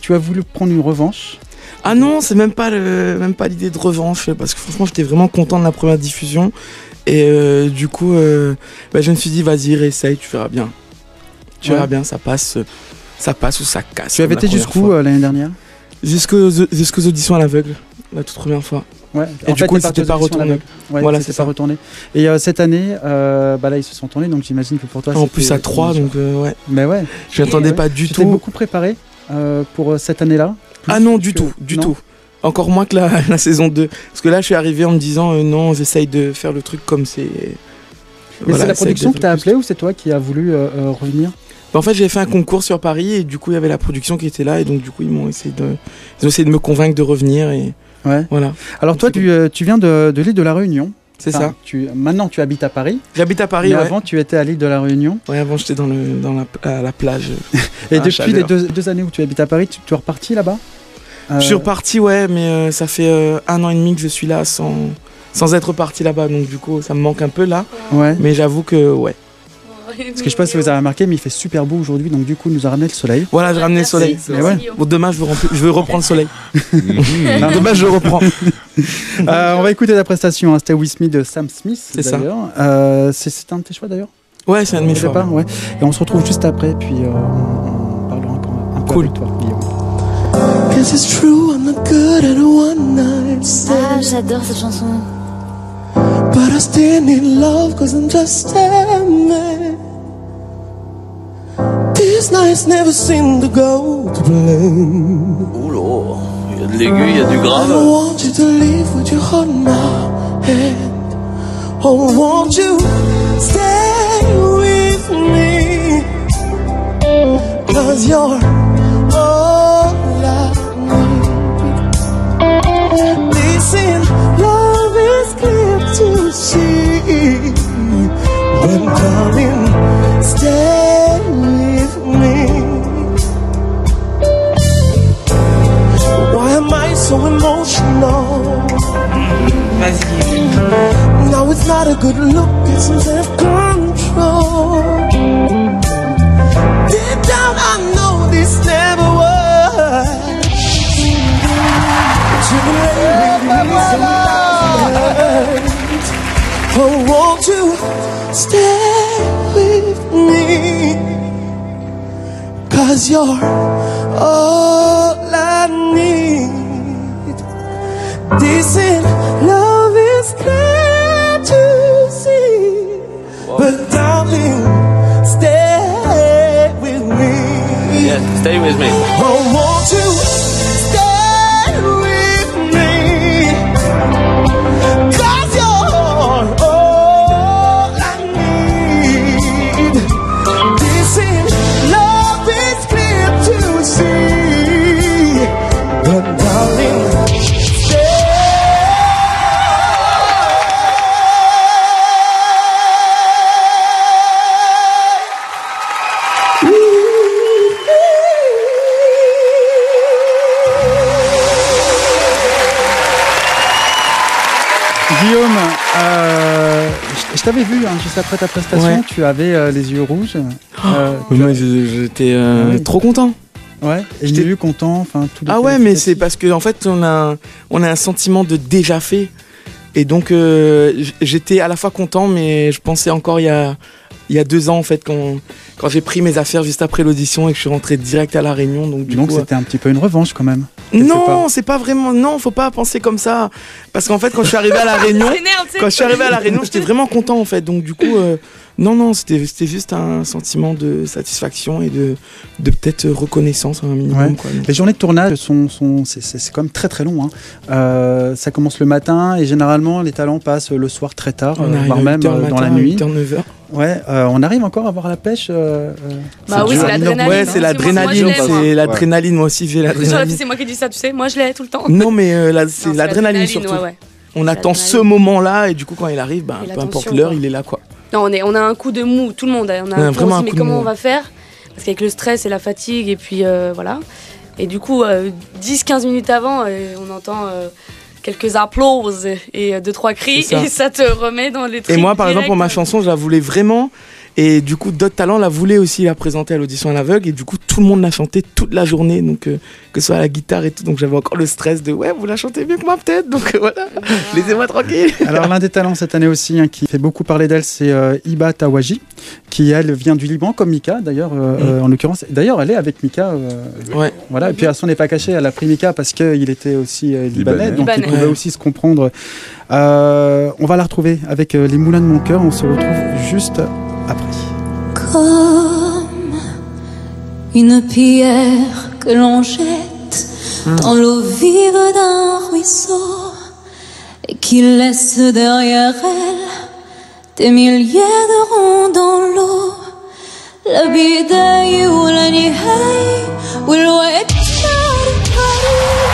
Tu as voulu prendre une revanche? Ah non, c'est même pas l'idée de revanche, parce que franchement j'étais vraiment content de la première diffusion. Et du coup, je me suis dit vas-y, réessaye, tu verras bien. Tu verras bien, ça passe ou ça casse. Tu avais été jusqu'où l'année dernière? Jusqu'aux auditions à l'aveugle, la toute première fois. Ouais. Et du coup, c'était pas retourné. Ouais, voilà, c'est pas retourné. Et cette année, là, ils se sont tournés, donc j'imagine que pour toi, en plus à 3, donc ouais. Mais ouais. Je m'attendais pas du tout. Tu t'es beaucoup préparé pour cette année-là? Ah non, du tout. Encore moins que la saison 2. Parce que là, je suis arrivé en me disant non, j'essaye de faire le truc comme c'est. Mais c'est la production qui t'a appelé ou c'est toi qui as voulu revenir? En fait, j'ai fait un concours sur Paris et du coup, il y avait la production qui était là et donc du coup, ils ont essayé de me convaincre de revenir et. Ouais. Voilà. Alors toi, tu viens de l'île de la Réunion. C'est ça. Maintenant, tu habites à Paris. J'habite à Paris, mais avant, tu étais à l'île de la Réunion. Ouais, avant, j'étais à la plage. Et depuis les deux années où tu habites à Paris, tu es reparti là-bas? Je suis reparti, ouais, mais ça fait 1 an et demi que je suis là sans être parti là-bas. Donc du coup, ça me manque un peu là. Ouais. Mais j'avoue que, ouais. Parce que je sais pas si vous avez remarqué, mais il fait super beau aujourd'hui, donc du coup, il nous a ramené le soleil. Voilà, j'ai ramené le soleil. Ouais. Bon, demain, je veux reprendre le soleil. Demain, je reprends. On va écouter la prestation Stay With Me de Sam Smith. C'est ça. C'est un de tes choix d'ailleurs? Ouais, c'est un de mes choix. Ouais. Et on se retrouve juste après, puis on parlera encore un peu avec toi, Guillaume. Cause it's true, I'm not good at a one night stand. Ah, j'adore cette chanson. But I still need love cause I'm just a man. These nights never seem to go to plan. Oula, il y a de l'aigu, il y a du grave. I want you to leave with your heart in my hand. Oh, won't you stay with me? Cause you're all I need. Listen, love is clear to see. But darling, stay with me. Why am I so emotional? Now it's not a good look, it's some self-control. Deep down I know this never was. Oh, won't you stay with me? Cause you're all I need. Decent love is clear to see. But darling, stay with me. Yeah, stay with me. Oh, won't you stay with me? Cause you're all Guillaume, je t'avais vu juste après ta prestation, tu avais les yeux rouges. Moi, j'étais trop content. Ouais, et j'étais vu content. Ah ouais, mais c'est parce que en fait, on a un sentiment de déjà fait. Et donc, j'étais à la fois content, mais je pensais encore il y a 2 ans, en fait, quand j'ai pris mes affaires juste après l'audition et que je suis rentré direct à La Réunion. Donc c'était un petit peu une revanche quand même. Non, c'est pas vraiment. Non, faut pas penser comme ça. Parce qu'en fait, quand je suis arrivé à La Réunion, j'étais vraiment content, en fait. Donc du coup, non, c'était juste un sentiment de satisfaction et de peut-être reconnaissance un minimum. Ouais. Quoi. Les journées de tournage c'est quand même très très long. Ça commence le matin et généralement les talents passent le soir très tard, voire même dans la nuit. 8h, 9h. Ouais, on arrive encore à avoir la pêche. Bah oui, c'est l'adrénaline. Ouais, c'est l'adrénaline. C'est l'adrénaline. Moi aussi, j'ai l'adrénaline. C'est moi qui dis ça, tu sais. Moi, je l'ai tout le temps. Non, mais c'est l'adrénaline surtout. Ouais. On attend ce moment-là et du coup, quand il arrive, peu importe l'heure, il est là, quoi. Non, on a un coup de mou, tout le monde. On a vraiment un coup mais de comment mou. on va faire? Parce qu'avec le stress et la fatigue, et puis voilà. Et du coup, 10-15 minutes avant, on entend quelques applauses et 2-3 cris, et ça te remet dans les trucs. Et moi, par direct. exemple, pour ma chanson, je la voulais vraiment. Et du coup, d'autres talents la voulaient aussi la présenter à l'audition à l'aveugle. Et du coup, tout le monde l'a chanté toute la journée. Donc, que ce soit à la guitare et tout. Donc, j'avais encore le stress de ouais, vous la chantez mieux que moi, peut-être. Donc, voilà, laissez-moi tranquille. Alors, l'un des talents cette année aussi, qui fait beaucoup parler d'elle, c'est Hiba Tawaji, qui, elle, vient du Liban, comme Mika, d'ailleurs, en l'occurrence. D'ailleurs, elle est avec Mika. Ouais. Voilà. Et puis, à son n'est pas caché, elle a pris Mika parce qu'il était aussi libanais. Donc, il pouvait aussi se comprendre. On va la retrouver avec Les Moulins de mon cœur. On se retrouve juste après. Comme une pierre que l'on jette dans l'eau vive d'un ruisseau et qui laisse derrière elle des milliers de ronds dans l'eau. La بداية ولا نهاية والوقت صار قريب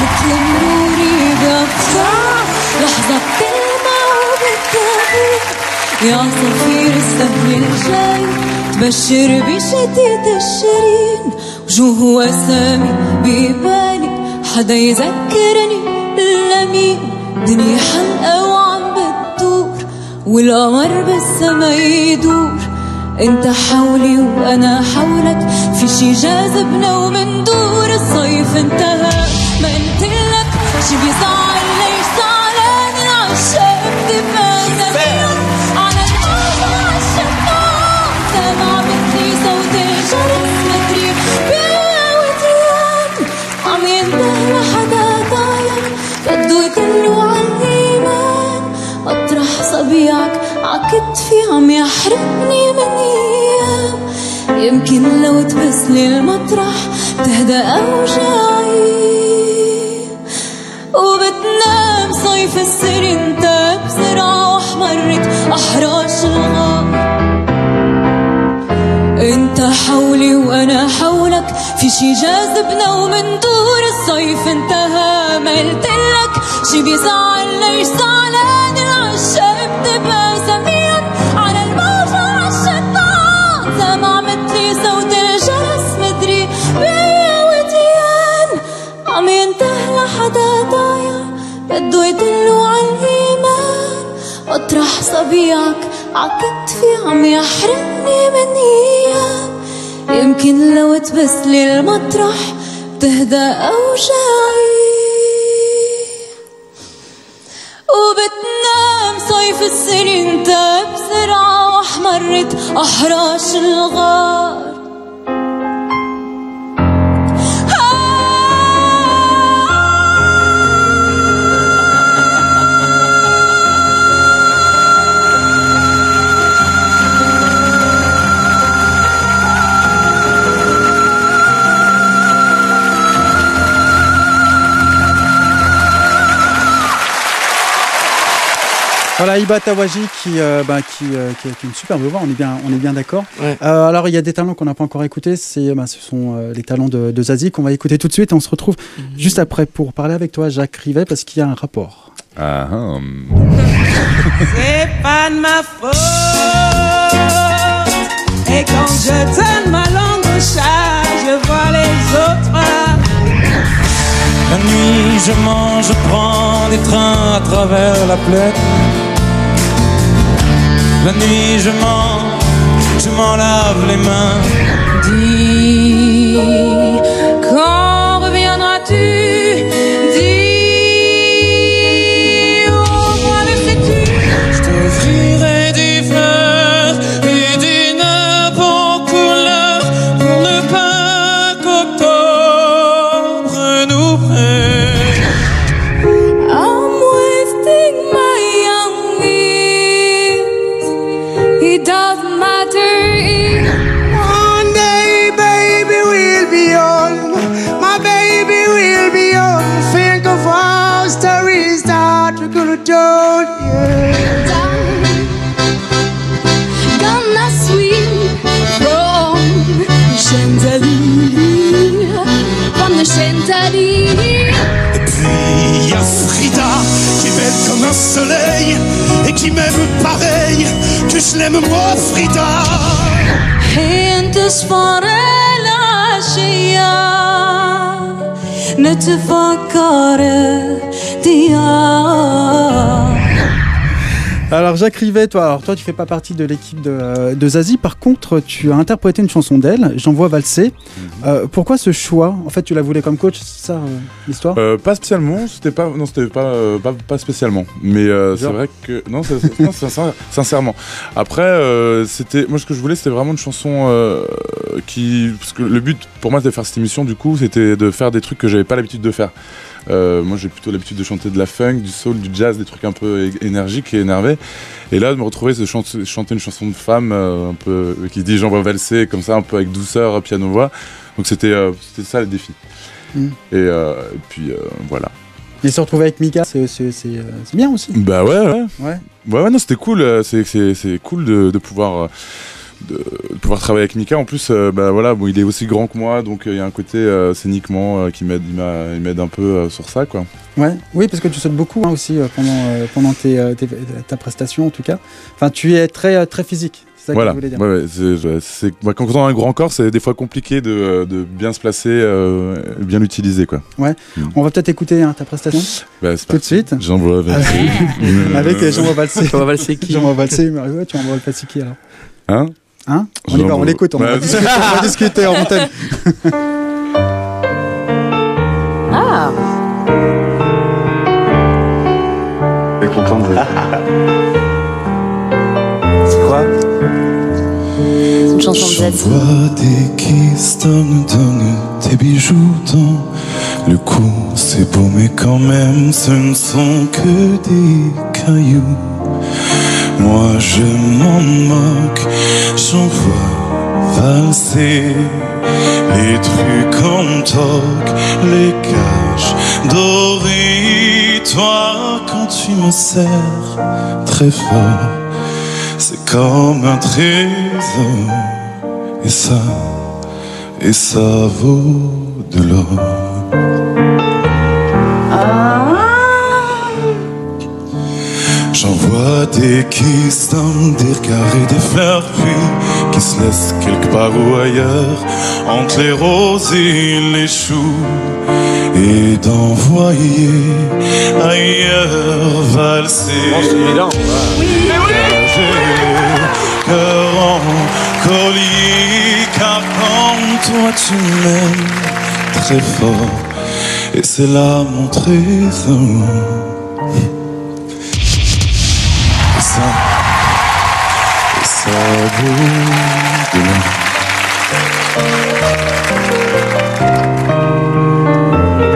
مثل مروري بأفكار لحظة بتلمع وبتغيب يا عصافير السهل الجاي تبشر بشتيت الشيرين وجوه واسامي ببالي حدا يذكرني لمين دنيا حلقة وعم بتدور والقمر بالسما يدور انت حولي وانا حولك في شي جاذبنا ومندور الصيف انتهى ما قلتلك شي بيزعل ليش زعلان العشاق بتبقى زميل على الموضوع الشفاف سامع مثلي صوت الجرس مدري بيا وديان عم ينده لحدا ضايق بده يدلو عالإيمان أطرح صبيعك عكتفي عم يحرقني من أيام يمكن لو تبسلي المطرح تهدى أوجاعي وبتنام صيف السر انت بسرعة واحمرت أحراش الغار انت حولي وانا حولك في شي جاذبنا ومندور الصيف انتهى ما قلتلك شي بيزعل ليش زعلان العشاق بتبقى زميل على الموجة عالشطان سامع مثلي صوت الجرس مدري بيا وديان عم ينتهي لحدا ضايع بده يدلو عالإيمان اطرح صبيعك عكتفي عم يحرقني من ايام يمكن لو تبسلي المطرح تهدى اوجاعي وبتنام صيف السنين انت بسرعة واحمرت احراش الغار Voilà, Hiba Tawaji qui est une superbe voix, on est bien d'accord. Ouais. Alors il y a des talents qu'on n'a pas encore écoutés, ce sont les talents de Zazie qu'on va écouter tout de suite et on se retrouve juste après pour parler avec toi, Jacques Rivet, parce qu'il y a un rapport. C'est pas de ma faute. Et quand je donne ma langue au chat, je vois les autres La nuit je mange, je prends des trains à travers la plaine. La nuit je m'en lave les mains. Dis, quand reviendras-tu? Dis, au moins le sais-tu? Je t'offrirai des fleurs et des nappes en couleur pour ne pas qu'octobre nous prenne. I'm wasting my young years. It doesn't matter if One day, baby, we'll be old. My baby will be old. Think of our stories that we could have told, yeah. gonna swing from the chandelier, from the chandelier. Et puis y a Frida qui est belle comme un soleil et qui m'aime pareil que je l'aime moi Frida. Inte svara tjeja när du vakar dia. Alors Jacques Rivet, toi tu fais pas partie de l'équipe de Zazie, par contre tu as interprété une chanson d'elle, J'envoie valser. Pourquoi ce choix? En fait tu la voulais comme coach, c'est ça l'histoire? Pas spécialement, c'était pas spécialement, mais c'est vrai que non, sincèrement. Après c'était moi ce que je voulais, c'était vraiment une chanson parce que le but pour moi de faire cette émission du coup c'était de faire des trucs que j'avais pas l'habitude de faire. Moi j'ai plutôt l'habitude de chanter de la funk, du soul, du jazz, des trucs un peu énergiques et énervés. Et là de me retrouver de chanter une chanson de femme un peu qui dit j'envoie valser comme ça un peu avec douceur, piano voix. Donc c'était ça le défi. Et puis voilà. Et se retrouver avec Mika, c'est bien aussi. Bah ouais, non c'était cool. C'est cool de pouvoir. De pouvoir travailler avec Mika. En plus voilà, bon, il est aussi grand que moi, donc il y a un côté scéniquement qui m'aide, il m'aide un peu sur ça quoi. Ouais, oui, parce que tu sautes beaucoup aussi pendant ta prestation en tout cas. Enfin tu es très très physique, c'est ça Voilà. que je voulais dire. Quand on a un grand corps, c'est des fois compliqué de bien se placer, bien l'utiliser quoi. Ouais. On va peut-être écouter ta prestation tout de suite. J'envoie valser. Avec J'envoie valser. J'envoie valser qui? J'envoie valser, mais ouais, tu envoies valser qui alors? Hein On y va, on l'écoute, on va discuter en antenne. Ah. Je suis content de C'est quoi? C'est une chanson de Zazie. J'envoie des kisses, donne tes bijoux dans le cou. C'est beau mais quand même ce ne sont que des cailloux. Moi je m'en moque, j'envoie valser les trucs en toque, les caches dorées. Toi quand tu me serres très fort, c'est comme un trésor. Et ça vaut de l'or. J'envoie des kisses dans des regards et des fleurs, puis qui se laissent quelque part ou ailleurs, entre les roses et les choux, et d'envoyer ailleurs valser. Cœur en collier, car quand toi tu m'aimes très fort, et c'est là mon trésor. Et ça vaut de l'or.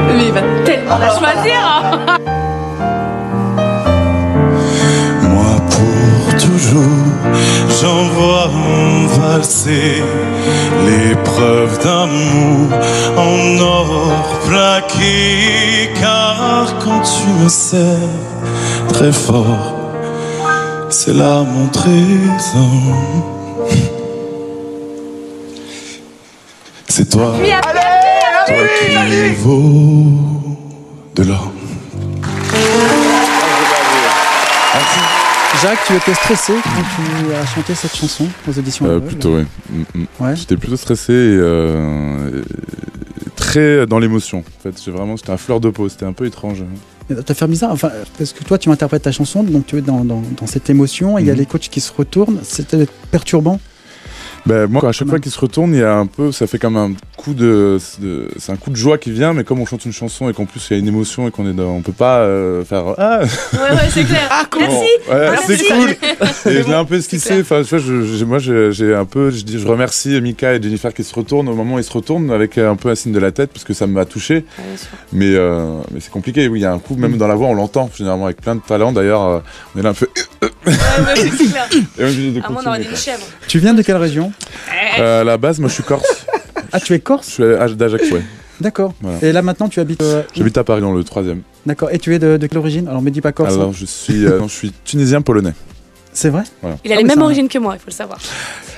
Mais il va tellement la choisir. Moi pour toujours, j'envoie valser les preuves d'amour en or plaqué, car quand tu me serres très fort, c'est là mon trésor. C'est toi, toi qui vaut de l'or. Jacques, tu étais stressé quand tu as chanté cette chanson aux auditions? Plutôt, oui. Ouais. J'étais plutôt stressé et très dans l'émotion. En fait, j'étais à fleur de peau, c'était un peu étrange. T'as fait bizarre, enfin, parce que toi tu interprètes ta chanson, donc tu es dans cette émotion, et il y a les coachs qui se retournent, c'était perturbant. Moi, à chaque fois qu'il se retourne, il y a un peu, ça fait comme un coup c'est un coup de joie qui vient, mais comme on chante une chanson et qu'en plus il y a une émotion et on peut pas faire Ouais, c'est clair. Ah, merci. Ouais, Merci. c'est cool. Et je l'ai un peu esquissé. Enfin, tu vois, je remercie Mika et Jennifer qui se retournent au moment où ils se retournent avec un peu un signe de la tête parce que ça m'a touché. Mais c'est compliqué. Oui, il y a un coup même dans la voix, on l'entend généralement avec plein de talent. D'ailleurs, on est là un peu. C'est clair. Et À moi, on aurait dit une chèvre. Tu viens de quelle région? À la base, moi, je suis corse. Ah, tu es corse? Je suis d'Ajax, ouais. D'accord. Voilà. Et là maintenant, tu habites J'habite à Paris dans le 3e. D'accord. Et tu es de quelle origine? Alors, me dis pas corse. Alors, je suis tunisien-polonais. C'est vrai? Voilà. Il a les mêmes origines que moi, il faut le savoir.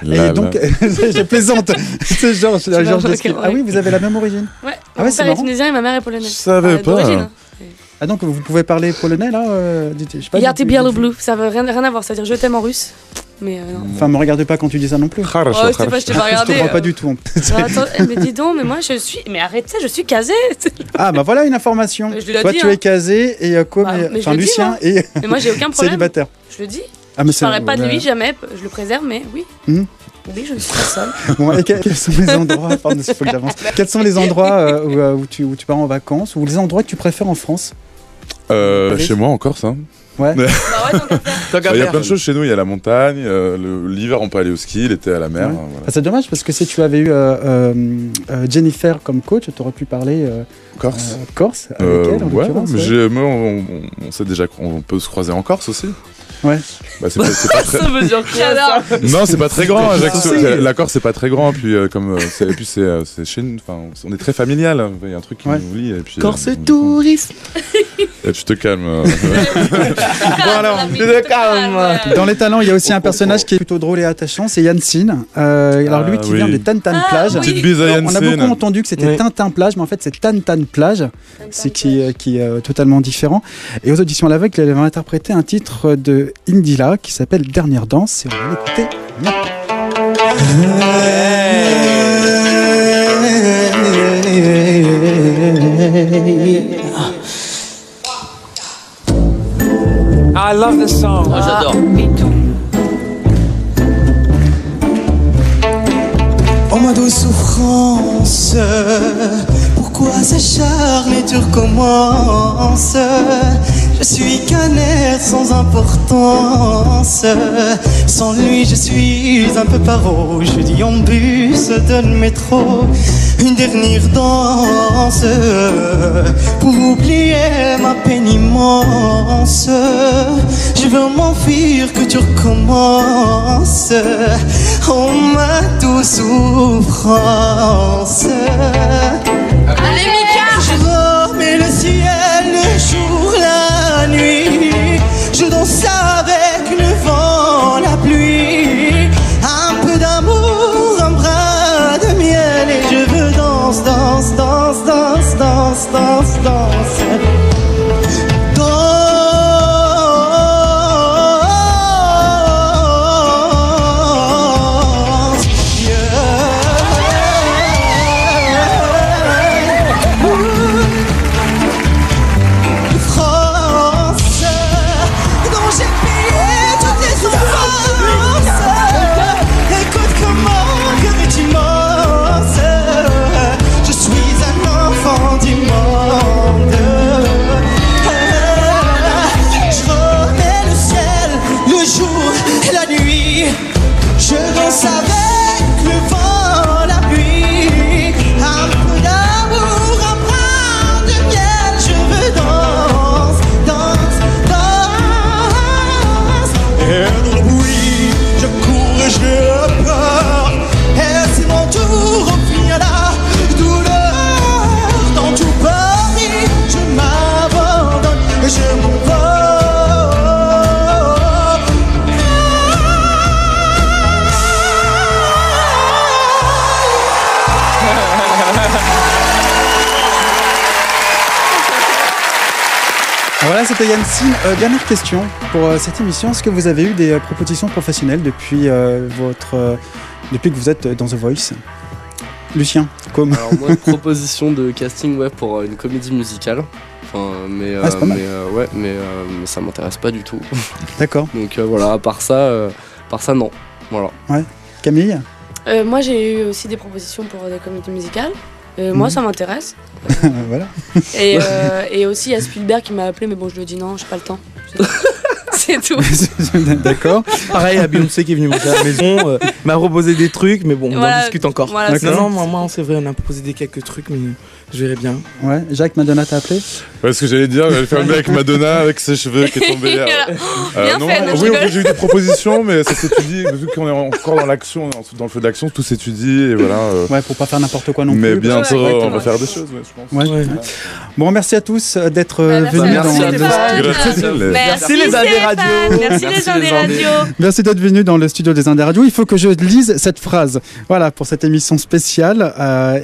Et donc, je plaisante. C'est Georges Desquil. Ah oui, vous avez la même origine? Ouais. Ah ouais, Mon c'est père est marrant. tunisien et ma mère est polonaise. Je savais pas. Ah donc vous pouvez parler polonais là je sais pas, Yarty Bialu Blue, ça veut rien à voir, c'est-à-dire je t'aime en russe. Mais non. Enfin, me regarde pas quand tu dis ça non plus. Oh, je t'ai pas regardé. Je te comprends pas du tout. Attends, mais dis donc, mais moi je suis. Mais arrête ça, je suis casée. Ah bah voilà une information. Je l'ai Toi dit, tu es casé et enfin Lucien est mais moi j'ai aucun problème. célibataire. Je le dis. Ah, mais je parlerai pas de lui jamais, je le préserve, mais oui. Oui, je suis seule. Bon, et quels sont les endroits pardon, il faut que j'avance. Quels sont les endroits où tu pars en vacances ou les endroits que tu préfères en France? Chez moi en Corse, hein. Ouais. Il y a plein de choses chez nous, il y a la montagne, l'hiver on peut aller au ski, l'été à la mer. Ouais. Voilà. C'est dommage parce que si tu avais eu Jennifer comme coach, tu aurais pu parler Corse avec elle en l'occurrence. Moi, on sait déjà qu'on peut se croiser en Corse aussi. Ouais. Bah, c'est pas très... Ça veut dire quoi ça? Non, c'est pas très grand. La Corse, c'est pas très grand. Puis c'est chez nous. Enfin, on est très familial. Il y a un truc qui nous lie. Et puis, Corse tourisme. Tu te calmes. Bon alors, dans les talents, il y a aussi un personnage qui est plutôt drôle et attachant, c'est Yann Sin. Alors lui qui vient des Tantan Plage. Petite bise à Yann On a Sin. beaucoup entendu que c'était Tintin Plage, mais en fait c'est Tantan Plage, c'est qui est totalement différent. Et aux auditions à l'aveugle, il avait interprété un titre de Indila qui s'appelle Dernière Danse et on va l'écouter maintenant. I love this song. Oh, j'adore. Oh ma douce souffrance, pourquoi s'acharner, tu recommences? Je suis qu'un air sans importance. Sans lui je suis un peu paro. Je dis en bus de le métro. Une dernière danse pour oublier ma peine immense. Je veux m'enfuir que tu recommences. Oh ma douce souffrance. Allez Mika! Je remets le ciel, le jour, la nuit. Je danse avec le vent, la pluie. Un peu d'amour, un bras de miel. Et je veux danse, danse, danse, danse, danse, danse, danse. Voilà, c'était Yann Sin. Dernière question pour cette émission. Est-ce que vous avez eu des propositions professionnelles depuis, depuis que vous êtes dans The Voice? Lucien, comme. Alors moi, proposition de casting pour une comédie musicale. Enfin, mais, c'est pas mal. mais ça m'intéresse pas du tout. D'accord. Donc voilà, à part ça, non. Voilà. Ouais. Camille. Moi, j'ai eu aussi des propositions pour des comédies musicales. Moi, ça m'intéresse. Voilà. Et aussi, il y a Spielberg qui m'a appelé, mais bon, je lui ai dit non, j'ai pas le temps. C'est tout. D'accord. Pareil, à Beyoncé qui est venue monter à la maison, m'a proposé des trucs, mais bon, on en discute encore. Voilà, non, moi, c'est vrai, on a proposé quelques trucs, mais je verrai bien. Ouais, Jacques, Madonna t'a appelé? Ouais, ce que j'allais dire, j'allais faire le mec avec Madonna avec ses cheveux qui est tombé. Bien fait, non, oui, en fait, j'ai eu des propositions, mais ça s'étudie. Vu qu'on est encore dans l'action, dans le feu d'action, tout s'étudie et voilà. Ouais, faut pas faire n'importe quoi non plus. Mais bientôt, ouais, on va faire des choses, je pense. Ouais. Bon, merci à tous d'être venus merci dans le. Merci les Indés Radio. Merci les Indés Radio. Merci d'être venus dans le studio des Indés Radio. Il faut que je lise cette phrase. Voilà, pour cette émission spéciale.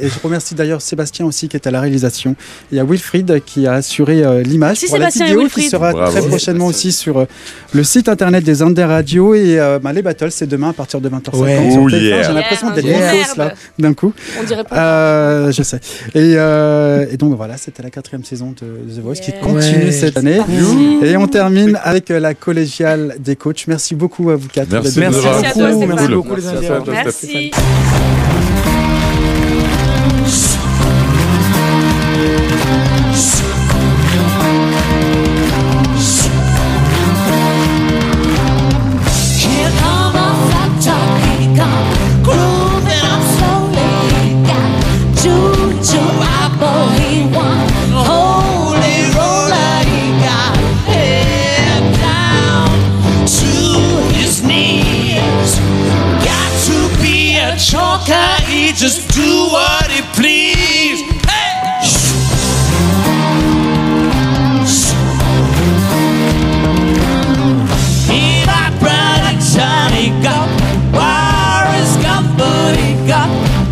Et je remercie d'ailleurs Sébastien aussi qui est à la réalisation. Il y a Wilfried qui a assuré l'image pour la vidéo qui sera très prochainement aussi sur le site internet des Indés Radio. Et les battles, c'est demain à partir de 20h50. Ouais. Sur TF1. J'ai l'impression d'être en là d'un coup. On dirait pas. Je sais. Et donc voilà, c'était la 4e saison de The Voice qui continue cette année. Et on termine avec la collégiale des coachs. Merci beaucoup à vous quatre. Merci beaucoup les Indés. Merci. He just do what he please. Hey! He got production, he got wires, comfort, he got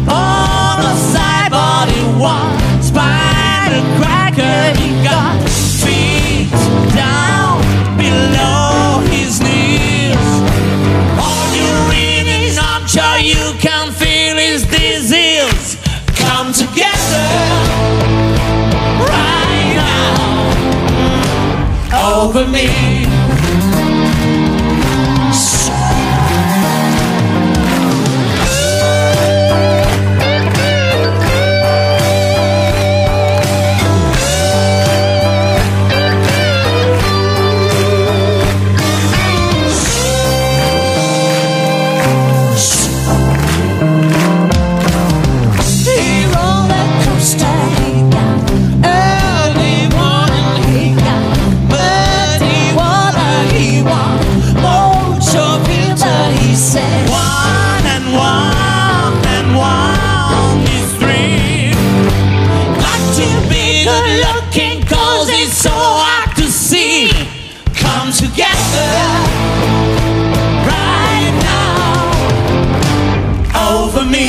on the sideboard, he wants spider cracker, he got feet down below his knees. All you reading up, sure you can feel his disease. Come together right now over me. Together right now over me.